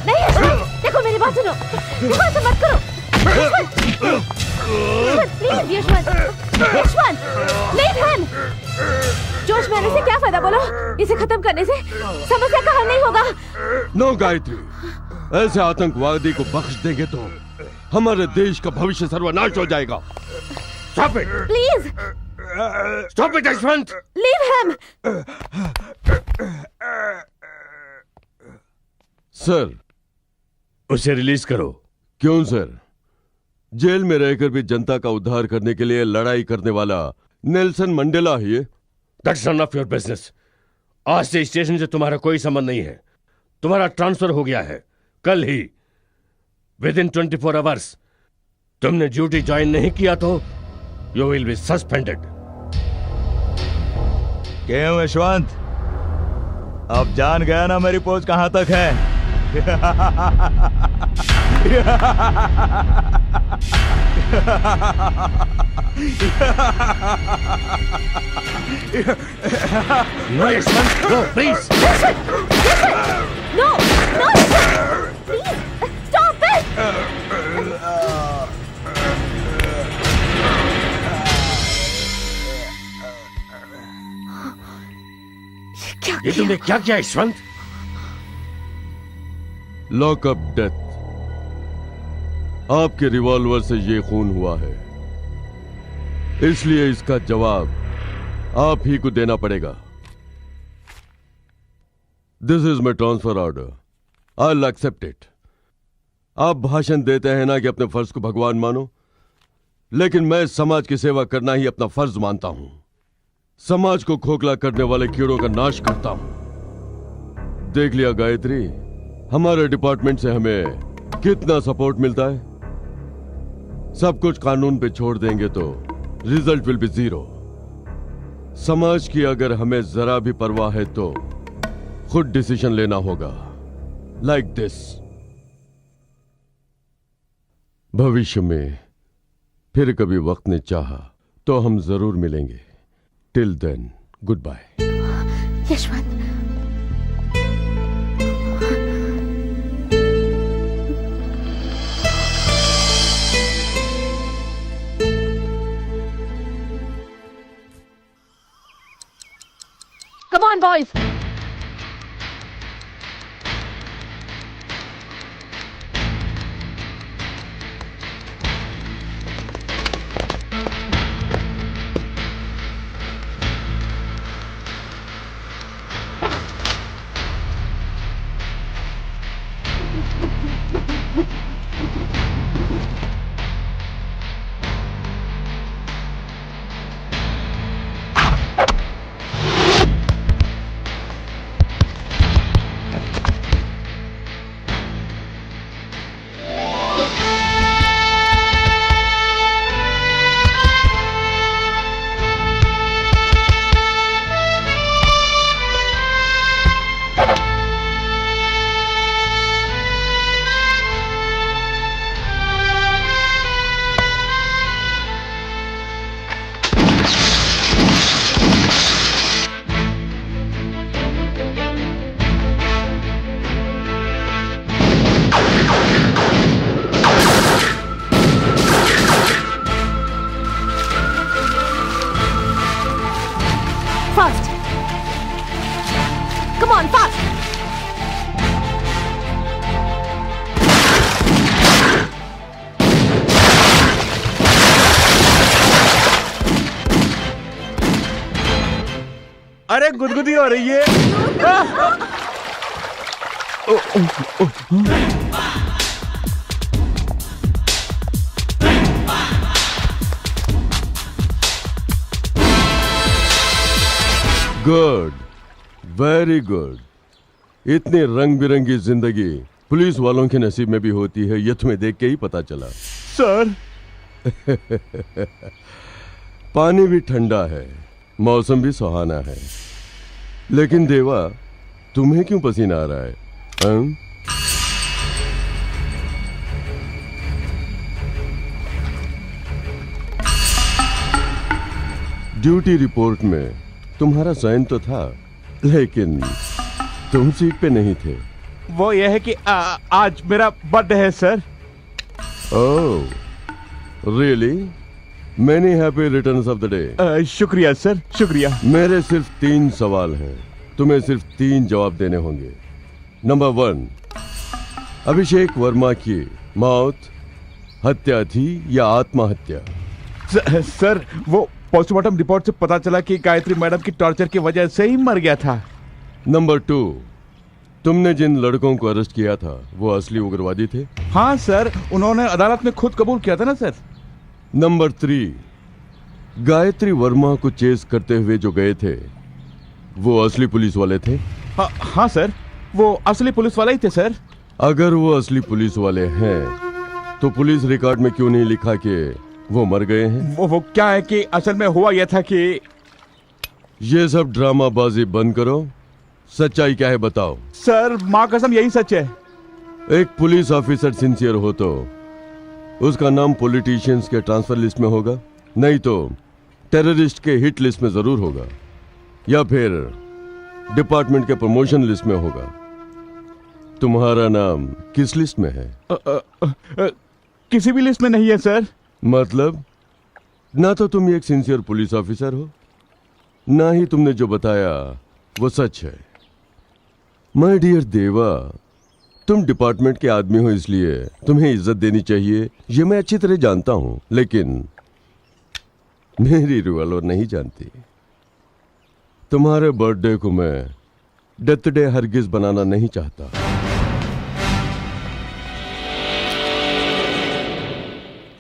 नहीं यशवंत, देखो मेरी बात सुनो। देखो ऐसा मत करो। Yashwant, please Yashwant, Yashwant, leave him. जोश में आने से क्या फायदा बोलो? इसे खत्म करने से समस्या का हल नहीं होगा। नो गायत्री, ऐसे आतंकवादी को बख्श देंगे तो हमारे देश का भविष्य सर्वनाश हो जाएगा। Stop it! Please Stop it, Yashwant! Leave him. Sir, उसे रिलीज करो। क्यों सर? जेल में रहकर भी जनता का उद्धार करने के लिए लड़ाई करने वाला नेल्सन मंडेला ही है। That's none of your business. आज से स्टेशन से तुम्हारा कोई संबंध नहीं है। तुम्हारा ट्रांसफर हो गया है कल ही। Within 24 hours तुमने ड्यूटी ज्वाइन नहीं किया तो you will be suspended. क्यों यशवंत, अब जान गया ना मेरी पहुंच कहां तक है? No, Yashwant, no, please. No, no, please stop it. ये तुमने क्या किया यशवंत? Lockup death. आपके रिवॉल्वर से ये खून हुआ है, इसलिए इसका जवाब आप ही को देना पड़ेगा। This is my transfer order, I will accept it. आप भाषण देते हैं ना कि अपने फर्ज को भगवान मानो, लेकिन मैं समाज की सेवा करना ही अपना फर्ज मानता हूं। समाज को खोखला करने वाले कीड़ों का नाश करता हूं। देख लिया गायत्री, हमारे डिपार्टमेंट से हमें कितना सपोर्ट मिलता है। सब कुछ कानून पे छोड़ देंगे तो रिजल्ट विल बी जीरो। समाज की अगर हमें जरा भी परवाह है तो खुद डिसीजन लेना होगा, लाइक दिस। भविष्य में फिर कभी वक्त ने चाहा तो हम जरूर मिलेंगे। Till then, good bye. Yashwant, come on boys. Fast! Come on, fast! अरे गुदगुदी हो रही है। Good, very good. इतनी रंग बिरंगी जिंदगी पुलिस वालों के नसीब में भी होती है, यह तुम्हें देख के ही पता चला। सर, पानी भी ठंडा है, मौसम भी सुहाना है, लेकिन देवा तुम्हें क्यों पसीना आ रहा है? ड्यूटी रिपोर्ट में तुम्हारा साइन तो था, लेकिन तुम सीट पे नहीं थे। वो ये है कि आज मेरा बर्थडे है sir. Oh, really? Many happy returns of the day. शुक्रिया सर, शुक्रिया। मेरे सिर्फ 3 सवाल हैं, तुम्हें सिर्फ 3 जवाब देने होंगे। नंबर 1, अभिषेक वर्मा की मौत हत्या थी या आत्महत्या? सर वो पोस्टमार्टम रिपोर्ट से पता चला कि गायत्री मैडम की टॉर्चर की वजह से ही मर गया था। नंबर 2, तुमने जिन लड़कों को अरेस्ट किया था वो असली उग्रवादी थे? हाँ सर, उन्होंने अदालत में खुद कबूल किया था ना सर। नंबर 3, गायत्री वर्मा को चेस करते हुए जो गए थे वो असली पुलिस वाले थे? हाँ सर, वो असली पुलिस वाले ही थे सर। अगर वो असली पुलिस वाले हैं तो पुलिस रिकॉर्ड में क्यों नहीं लिखा कि वो मर गए हैं? वो क्या है कि असल में हुआ यह था कि ये सब ड्रामाबाजी बंद करो, सच्चाई क्या है बताओ। सर माँ कसम यही सच है। एक पुलिस ऑफिसर सिंसियर हो तो उसका नाम पॉलिटिशियंस के ट्रांसफर लिस्ट में होगा, नहीं तो टेररिस्ट के हिट लिस्ट में जरूर होगा, या फिर डिपार्टमेंट के प्रमोशन लिस्ट में होगा। तुम्हारा नाम किस लिस्ट में है? किसी भी लिस्ट में नहीं है सर। मतलब ना तो तुम एक सिंसियर पुलिस ऑफिसर हो, ना ही तुमने जो बताया वो सच है। माय डियर देवा, तुम डिपार्टमेंट के आदमी हो इसलिए तुम्हें इज्जत देनी चाहिए, ये मैं अच्छी तरह जानता हूं, लेकिन मेरी रिवॉल्वर नहीं जानती। तुम्हारे बर्थडे को मैं डेथ डे हरगिज बनाना नहीं चाहता।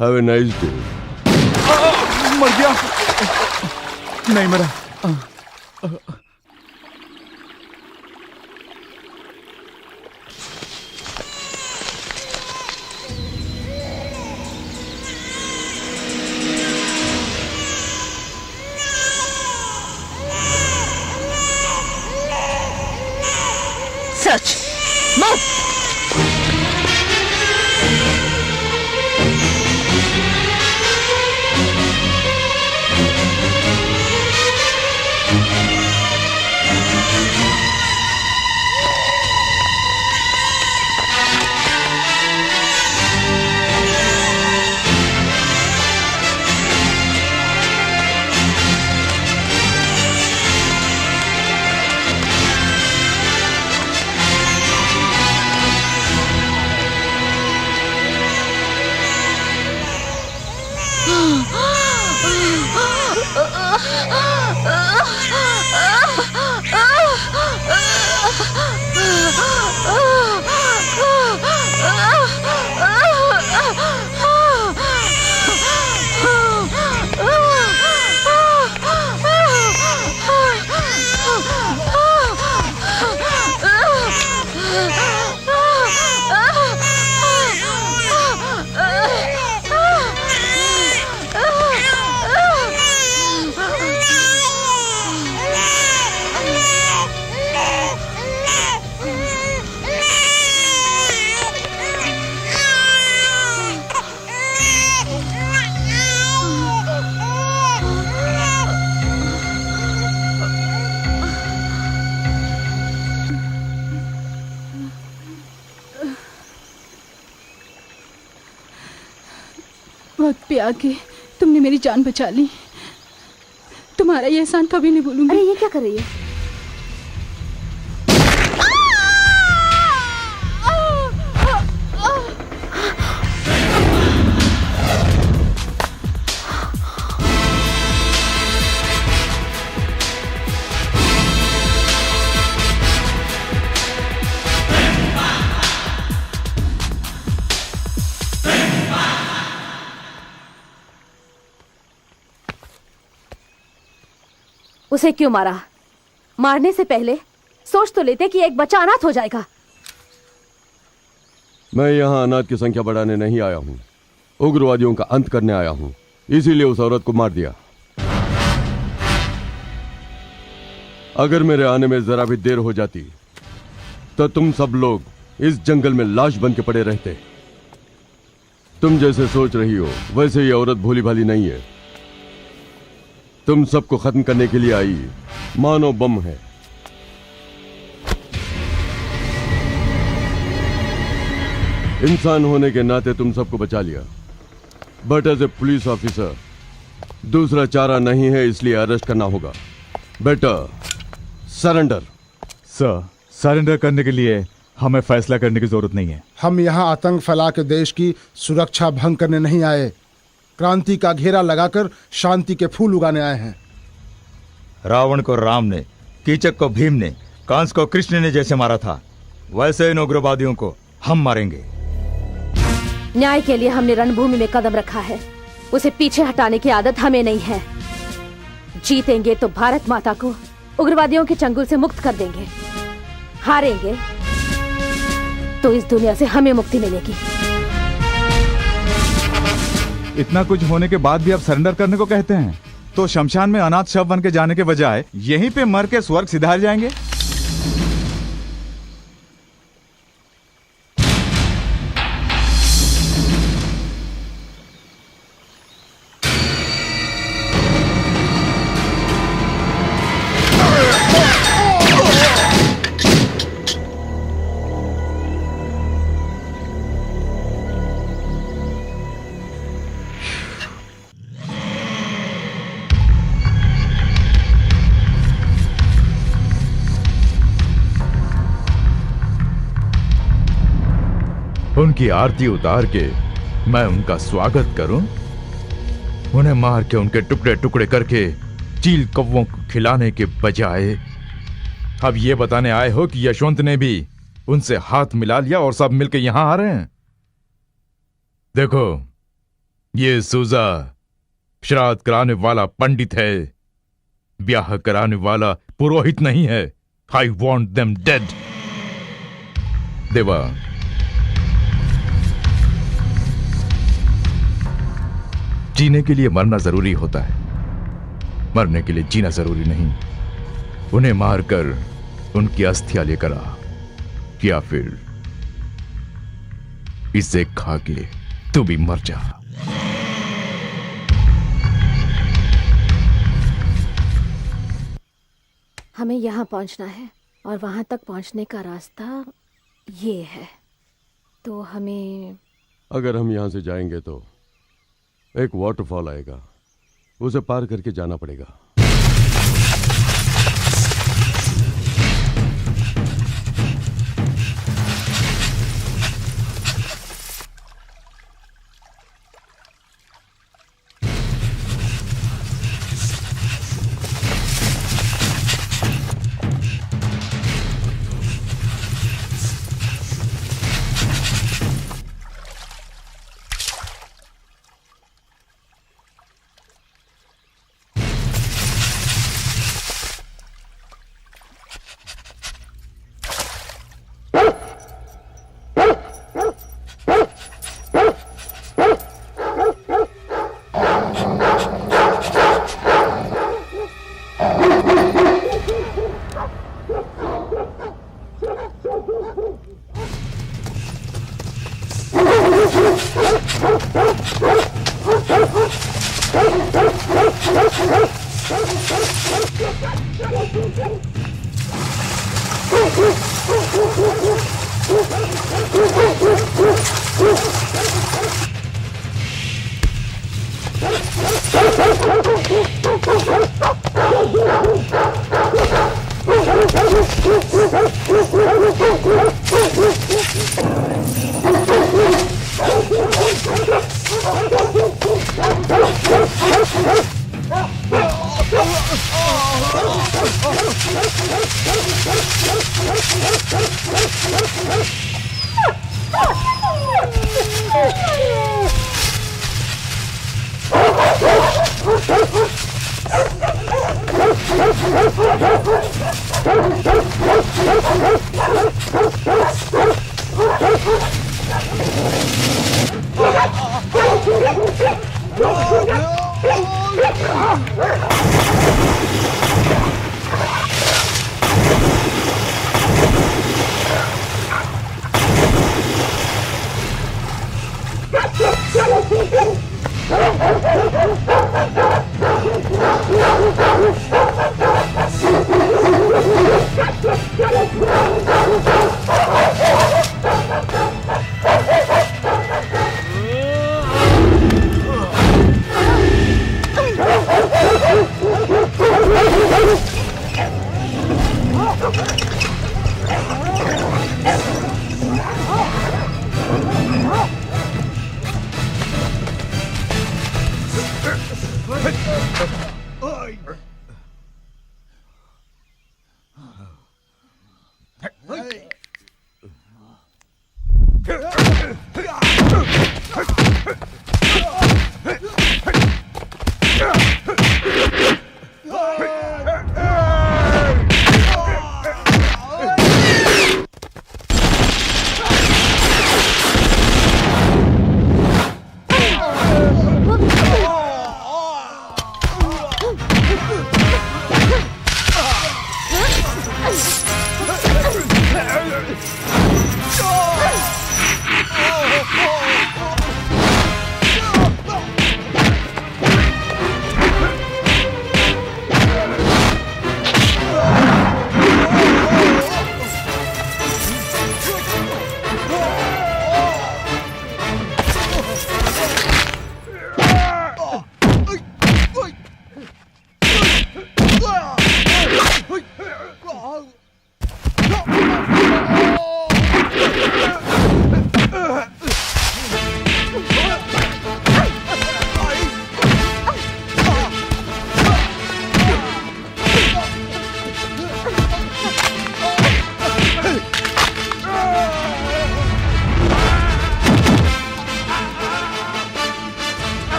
Have a nice day. मर गया? नहीं मरा। सच मत। वक्त पे आके तुमने मेरी जान बचा ली। तुम्हारा ये एहसान कभी नहीं भूलूंगी। अरे ये क्या कर रही है? उसे क्यों मारा? मारने से पहले सोच तो लेते कि एक बच्चा अनाथ हो जाएगा। मैं यहाँ अनाथ की संख्या बढ़ाने नहीं आया हूँ, उग्रवादियों का अंत करने आया हूँ, इसीलिए उस औरत को मार दिया। अगर मेरे आने में जरा भी देर हो जाती तो तुम सब लोग इस जंगल में लाश बन के पड़े रहते। तुम जैसे सोच रही हो वैसे ये औरत भोली भाली नहीं है। तुम सबको खत्म करने के लिए आई मानो बम है। इंसान होने के नाते तुम सबको बचा लिया, but as a police officer दूसरा चारा नहीं है, इसलिए अरेस्ट करना होगा। बेटा सरेंडर। सर, सरेंडर करने के लिए हमें फैसला करने की जरूरत नहीं है। हम यहाँ आतंक फैला के देश की सुरक्षा भंग करने नहीं आए, क्रांति का घेरा लगाकर शांति के फूल उगाने आए हैं। रावण को राम ने, कीचक को भीम ने, कंस को कृष्ण ने जैसे मारा था, वैसे इन उग्रवादियों को हम मारेंगे। न्याय के लिए हमने रणभूमि में कदम रखा है, उसे पीछे हटाने की आदत हमें नहीं है। जीतेंगे तो भारत माता को उग्रवादियों के चंगुल से मुक्त कर देंगे, हारेंगे तो इस दुनिया से हमें मुक्ति मिलेगी। इतना कुछ होने के बाद भी आप सरेंडर करने को कहते हैं, तो शमशान में अनाथ शव बन के जाने के बजाय यहीं पे मर के स्वर्ग सिधार जाएंगे। उनकी आरती उतार के मैं उनका स्वागत करूं, उन्हें मार के उनके टुकड़े टुकड़े करके चील कौवों को खिलाने के बजाय अब ये बताने आए हो कि यशवंत ने भी उनसे हाथ मिला लिया और सब मिलके यहां आ रहे हैं। देखो, ये सूजा श्राद्ध कराने वाला पंडित है, ब्याह कराने वाला पुरोहित नहीं है। I want them dead. देवा, जीने के लिए मरना जरूरी होता है, मरने के लिए जीना जरूरी नहीं। उन्हें मारकर उनकी अस्थियां लेकर आ, या फिर इसे खा के तू भी मर जा। हमें यहाँ पहुँचना है और वहाँ तक पहुँचने का रास्ता ये है, तो हमें अगर हम यहाँ से जाएंगे तो एक वाटरफॉल आएगा, उसे पार करके जाना पड़ेगा।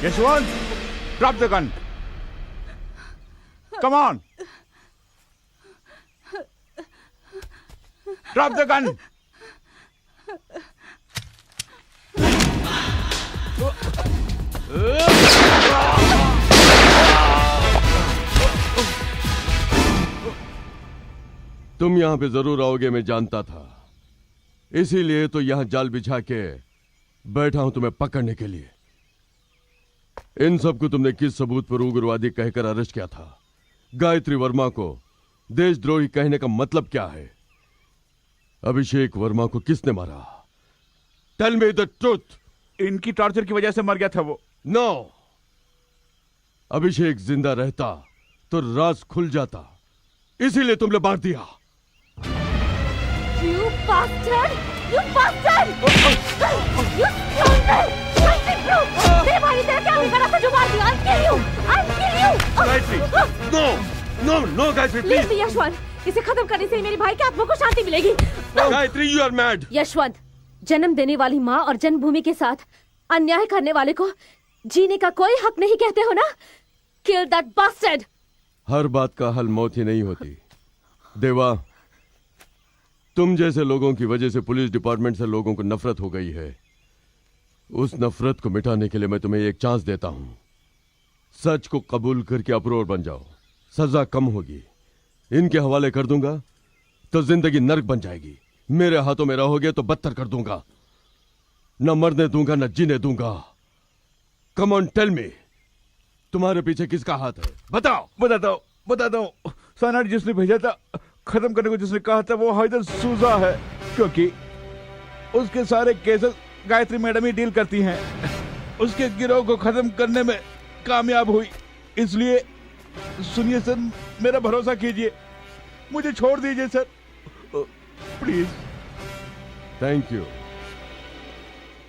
Yashwant, drop the gun. Come on, drop the gun. तुम यहां पे जरूर आओगे, मैं जानता था। इसीलिए तो यहां जाल बिछा के बैठा हूं तुम्हें पकड़ने के लिए। इन सबको तुमने किस सबूत पर उग्रवादी कहकर अरेस्ट किया था? गायत्री वर्मा को देशद्रोही कहने का मतलब क्या है? अभिषेक वर्मा को किसने मारा? Tell me the truth. इनकी टॉर्चर की वजह से मर गया था वो। नो, अभिषेक जिंदा रहता तो राज खुल जाता, इसीलिए तुमने मार दिया। You bastard! You bastard! You scoundrel! Fighting brute! मेरे भाई ने तेरा क्या बिगाड़ा था जो मार दिया? I'll kill you! I'll kill you! Gayatri, no, no, no, Gayatri, Leave please. me, Yashwant. इसे खत्म करने से ही मेरी भाई की आत्मा को शांति मिलेगी। Gayatri, you are mad. Yashwant, जन्म देने वाली माँ और जन्मभूमि के साथ अन्याय करने वाले को जीने का कोई हक नहीं कहते हो ना? Kill that bastard! हर बात का हल मौत ही नहीं होती। देवा, तुम जैसे लोगों की वजह से पुलिस डिपार्टमेंट से लोगों को नफरत हो गई है। उस नफरत को मिटाने के लिए मैं तुम्हें एक चांस देता हूं। सच को कबूल करके अप्रोर बन जाओ, सजा कम होगी। इनके हवाले कर दूंगा तो जिंदगी नर्क बन जाएगी। मेरे हाथों में रहोगे तो बदतर कर दूंगा। न मरने दूंगा न जीने दूंगा। कम ऑन, टेल मी, तुम्हारे पीछे किसका हाथ है? बताओ। बताता हूँ। साइनाइड जिसने भेजा था, खत्म करने को जिसने कहा था, वो हैदर सूजा है। क्योंकि उसके सारे केसेस गायत्री मैडम ही डील करती हैं। उसके गिरोह को खत्म करने में कामयाब हुई। इसलिए सुनिए सर, मेरा भरोसा कीजिए, मुझे छोड़ दीजिए सर, प्लीज। Thank you.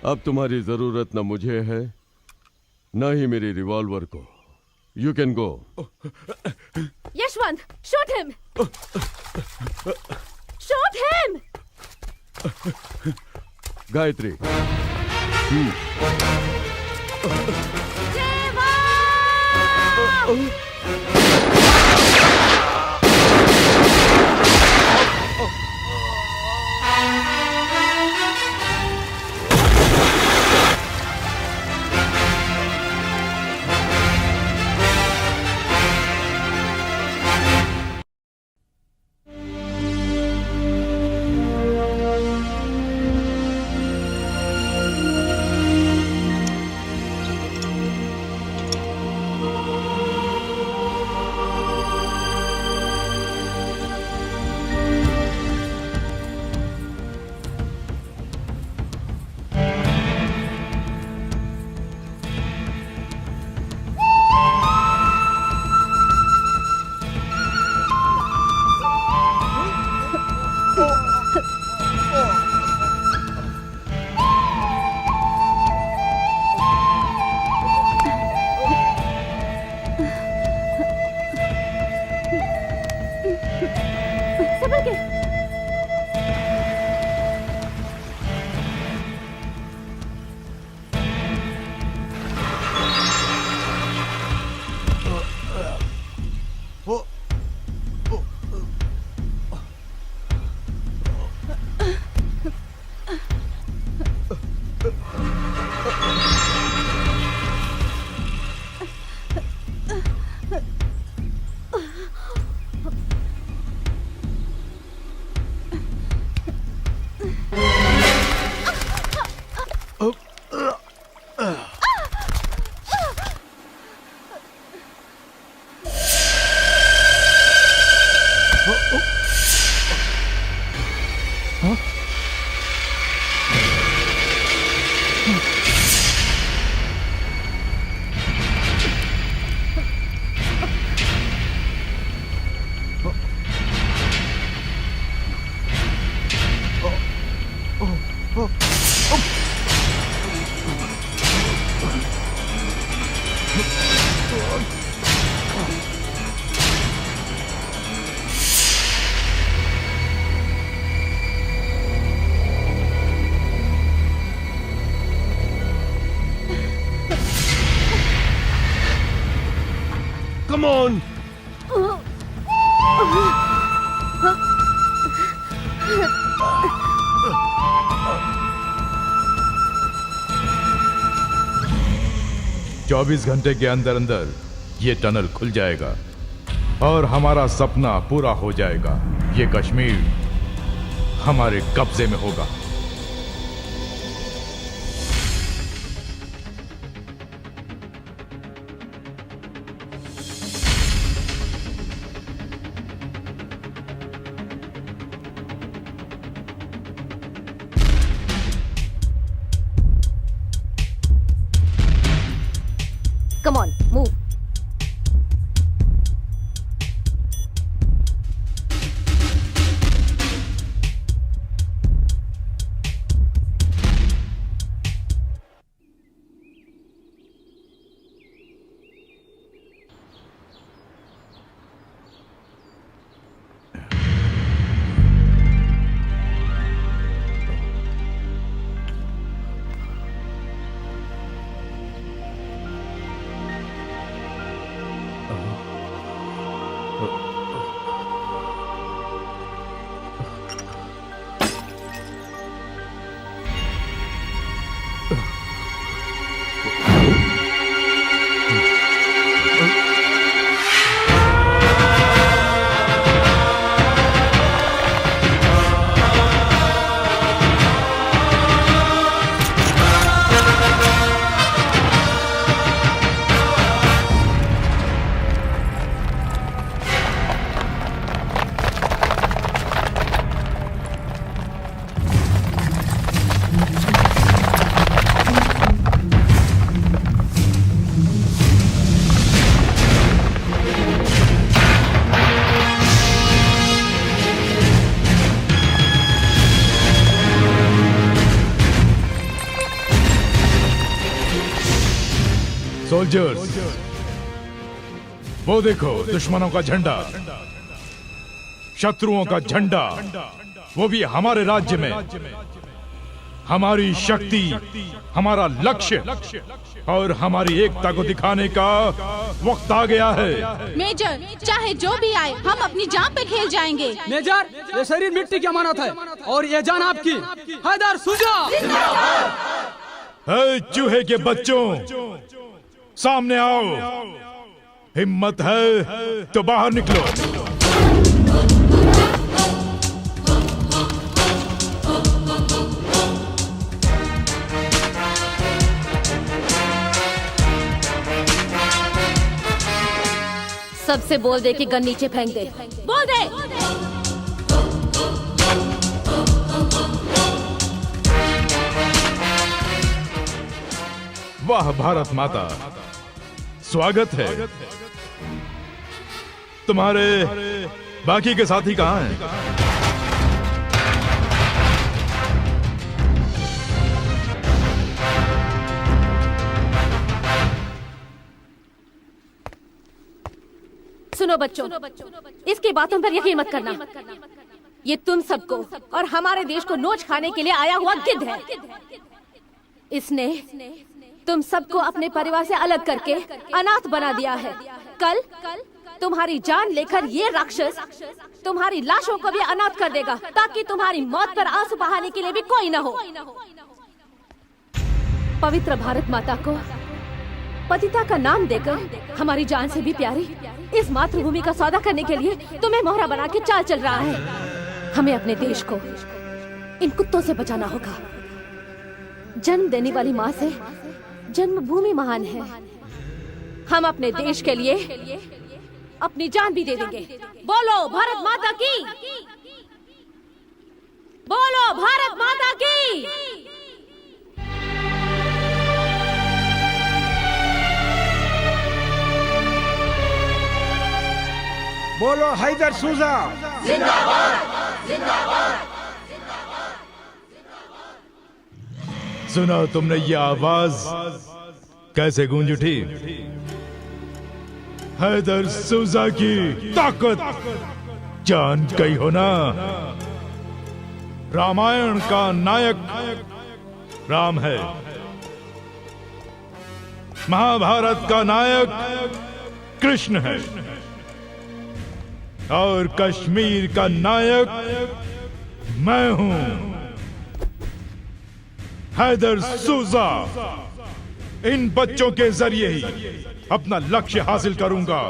अब तुम्हारी जरूरत न मुझे है न ही मेरी रिवॉल्वर को। You can go. Yashwant, shoot him! Shoot him! Gayatri, देवा! संभल के। Come on. 24 घंटे के अंदर अंदर ये टनल खुल जाएगा और हमारा सपना पूरा हो जाएगा। ये कश्मीर हमारे कब्जे में होगा। Come on, move. सोल्जर्स, वो देखो दुश्मनों का झंडा, शत्रुओं का झंडा, वो भी हमारे राज्य में। हमारी शक्ति, हमारा लक्ष्य और हमारी एकता को दिखाने का वक्त आ गया है। मेजर, चाहे जो भी आए, हम अपनी जान पे खेल जाएंगे। मेजर, ये शरीर मिट्टी की अमानत है और ये जान आपकी। हैदर सुजा! है चूहे के बच्चों, सामने आओ। हिम्मत है तो बाहर निकलो। सबसे बोल दे कि गन नीचे फेंक दे। बोल दे। वाह भारत माता, स्वागत है। तुम्हारे बाकी के साथी कहाँ हैं? सुनो बच्चों, इसकी बातों पर यकीन मत करना। ये तुम सबको और हमारे देश को नोच खाने के लिए आया हुआ गिद्ध है। इसने तुम सबको अपने परिवार से अलग करके अनाथ बना दिया है। कल तुम्हारी जान लेकर ये राक्षस तुम्हारी लाशों को भी अनाथ कर देगा, ताकि तुम्हारी मौत पर आंसू बहाने के लिए भी कोई न हो। पवित्र भारत माता को पतिता का नाम देकर हमारी जान से भी प्यारी इस मातृभूमि का सौदा करने के लिए तुम्हें मोहरा बना के चाल चल रहा है। हमें अपने देश को इन कुत्तों से बचाना होगा। जन्म देने वाली माँ से जन्मभूमि महान है। हम अपने देश के लिए अपनी जान भी दे देंगे। बोलो भारत माता की! बोलो भारत माता की! बोलो हैदर सुजा! जिंदाबाद! जिंदाबाद! सुना तुमने ये आवाज कैसे गूंज उठी? हैदर सुजा की ताकत जान गई हो ना? रामायण का नायक राम है, महाभारत का नायक कृष्ण है और कश्मीर का नायक मैं हूं, हैदर सूजा। इन बच्चों के जरिए ही अपना लक्ष्य हासिल करूंगा।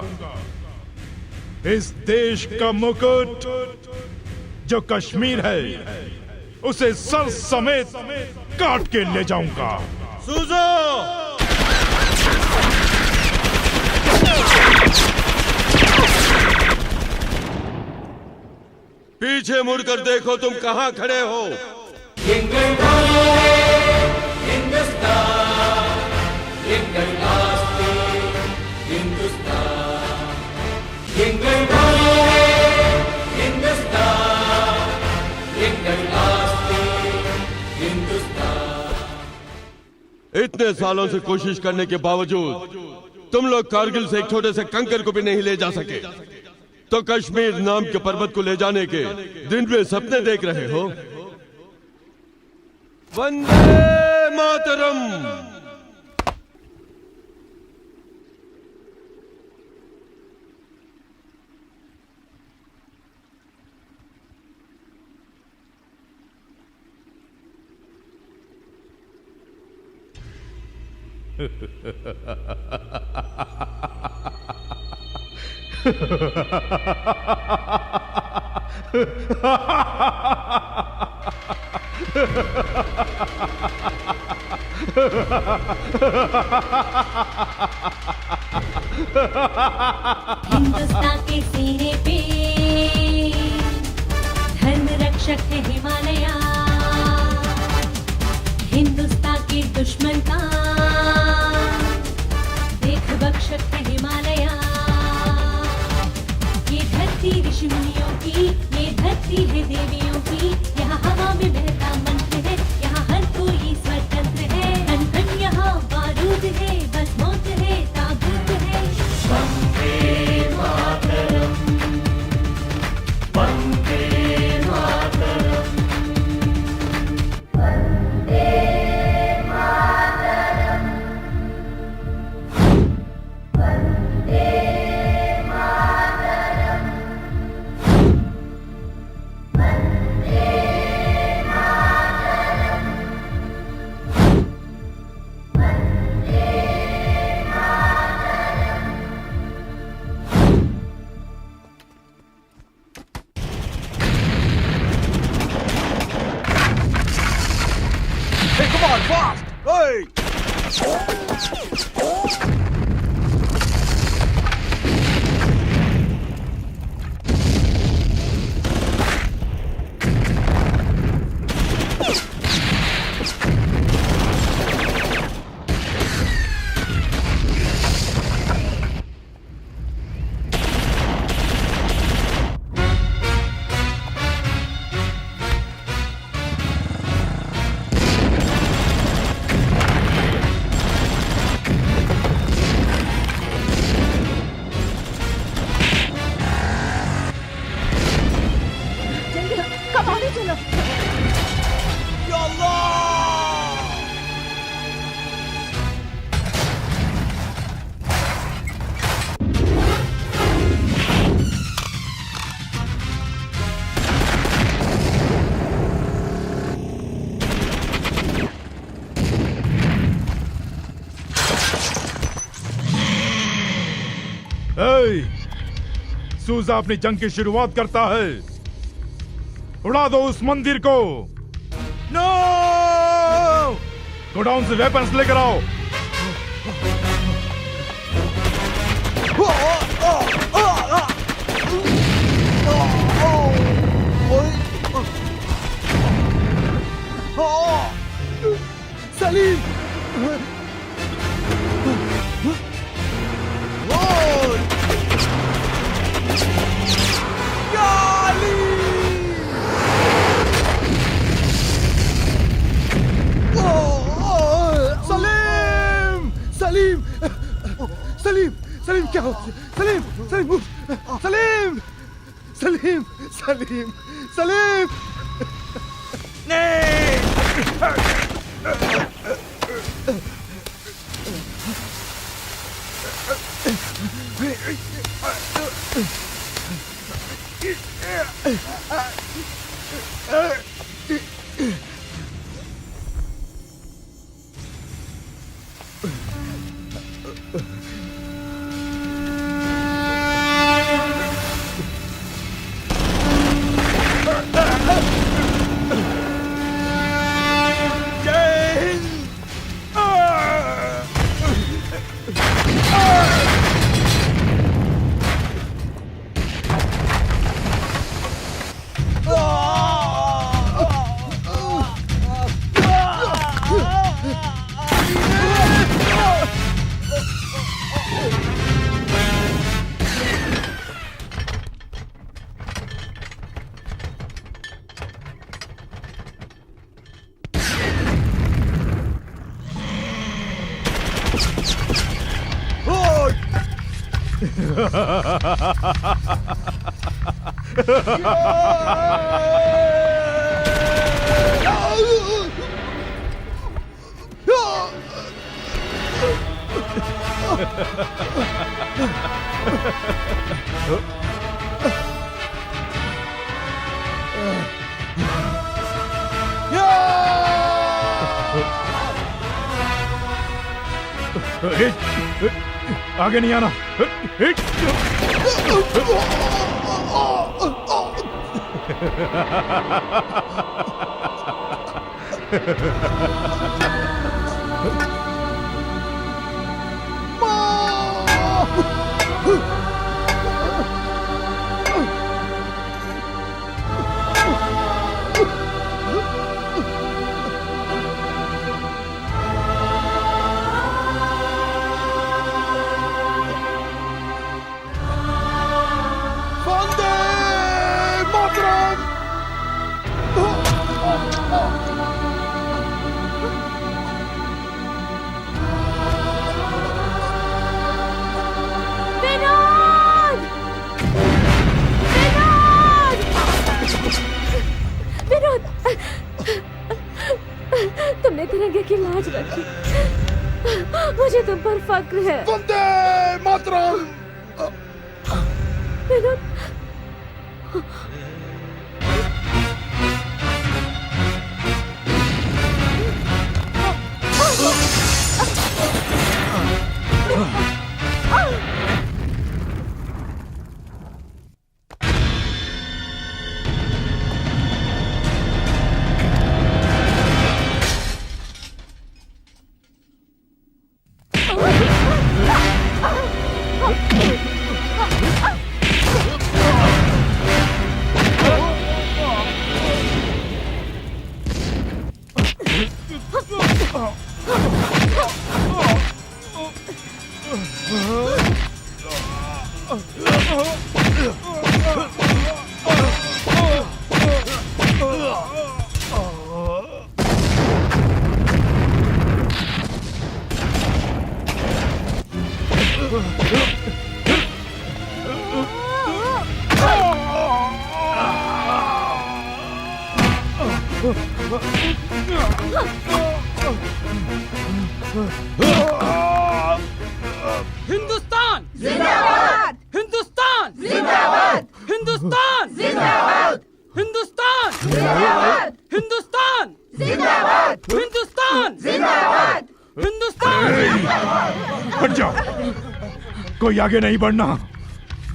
इस देश का मुकुट जो कश्मीर है उसे सर समेत काट के ले जाऊंगा। सूजा! पीछे मुड़कर देखो तुम कहां खड़े हो। इतने सालों से कोशिश करने के बावजूद तुम लोग कारगिल से एक छोटे से कंकर को भी नहीं ले जा सके, तो कश्मीर नाम के पर्वत को ले जाने के दिन में सपने देख रहे हो। वंदे मातरम। हिंदुस्तान के सीने पे धर्म रक्षक है हिमालया, हिंदुस्तान के दुश्मन का देख बख्शक है हिमालया। ये धरती ऋषि मुनियों की, ये धरती है देवियों की, यहाँ हवा में बहता मंत्र है, यहाँ हर कोई स्वतंत्र है। कण कण यहाँ बारूद है, बस मौत है ताबूत है। Vande Mataram, Vande Mataram, Vande Mataram, Vande Mataram, Vande Mataram, Vande Mataram. Hey, come on, fast! Hey! जल्दी कब आगे चलो। Ya Allah! ए, सूजा अपनी जंग की शुरुआत करता है। उड़ा दो उस मंदिर को। नो! गोडाउन से वेपन्स लेकर आओ। Salim! Salim! Salim! Salim! Salim, क्या हो? Salim! Salim! Salim! Salim! Salim! Salim! नहीं! आगे नहीं आना। तुमने तिरंगे की लाज रखी, मुझे तुम पर फक्र है। वंदे मातरम। विनोद, हिंदुस्तान जिंदाबाद! हिंदुस्तान जिंदाबाद! हिंदुस्तान जिंदाबाद! हिंदुस्तान जिंदाबाद! हिंदुस्तान जिंदाबाद! हिंदुस्तान जिंदाबाद! हिंदुस्तान। हट जाओ, कोई आगे नहीं बढ़ना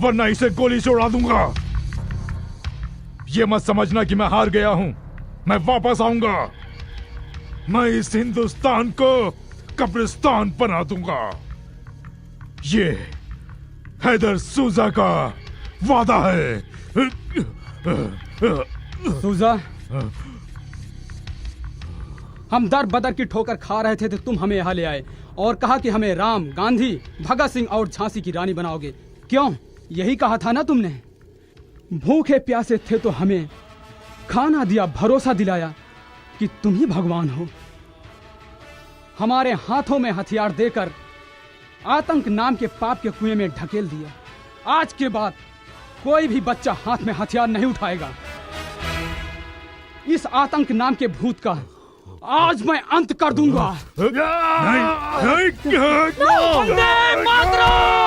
वरना इसे गोली से उड़ा दूंगा। ये मत समझना कि मैं हार गया हूं, मैं वापस आऊंगा। मैं इस हिंदुस्तान को कब्रिस्तान बना दूंगा। ये हैदर सूजा का वादा है। सूजा, हम दर बदर की ठोकर खा रहे थे तो तुम हमें यहाँ ले आए और कहा कि हमें राम, गांधी, भगत सिंह और झांसी की रानी बनाओगे। क्यों? यही कहा था ना तुमने। भूखे प्यासे थे तो हमें खाना दिया, भरोसा दिलाया कि तुम ही भगवान हो। हमारे हाथों में हथियार देकर आतंक नाम के पाप के कुएं में ढकेल दिया। आज के बाद कोई भी बच्चा हाथ में हथियार नहीं उठाएगा। इस आतंक नाम के भूत का आज मैं अंत कर दूंगा। नहीं, वंदे मातरम!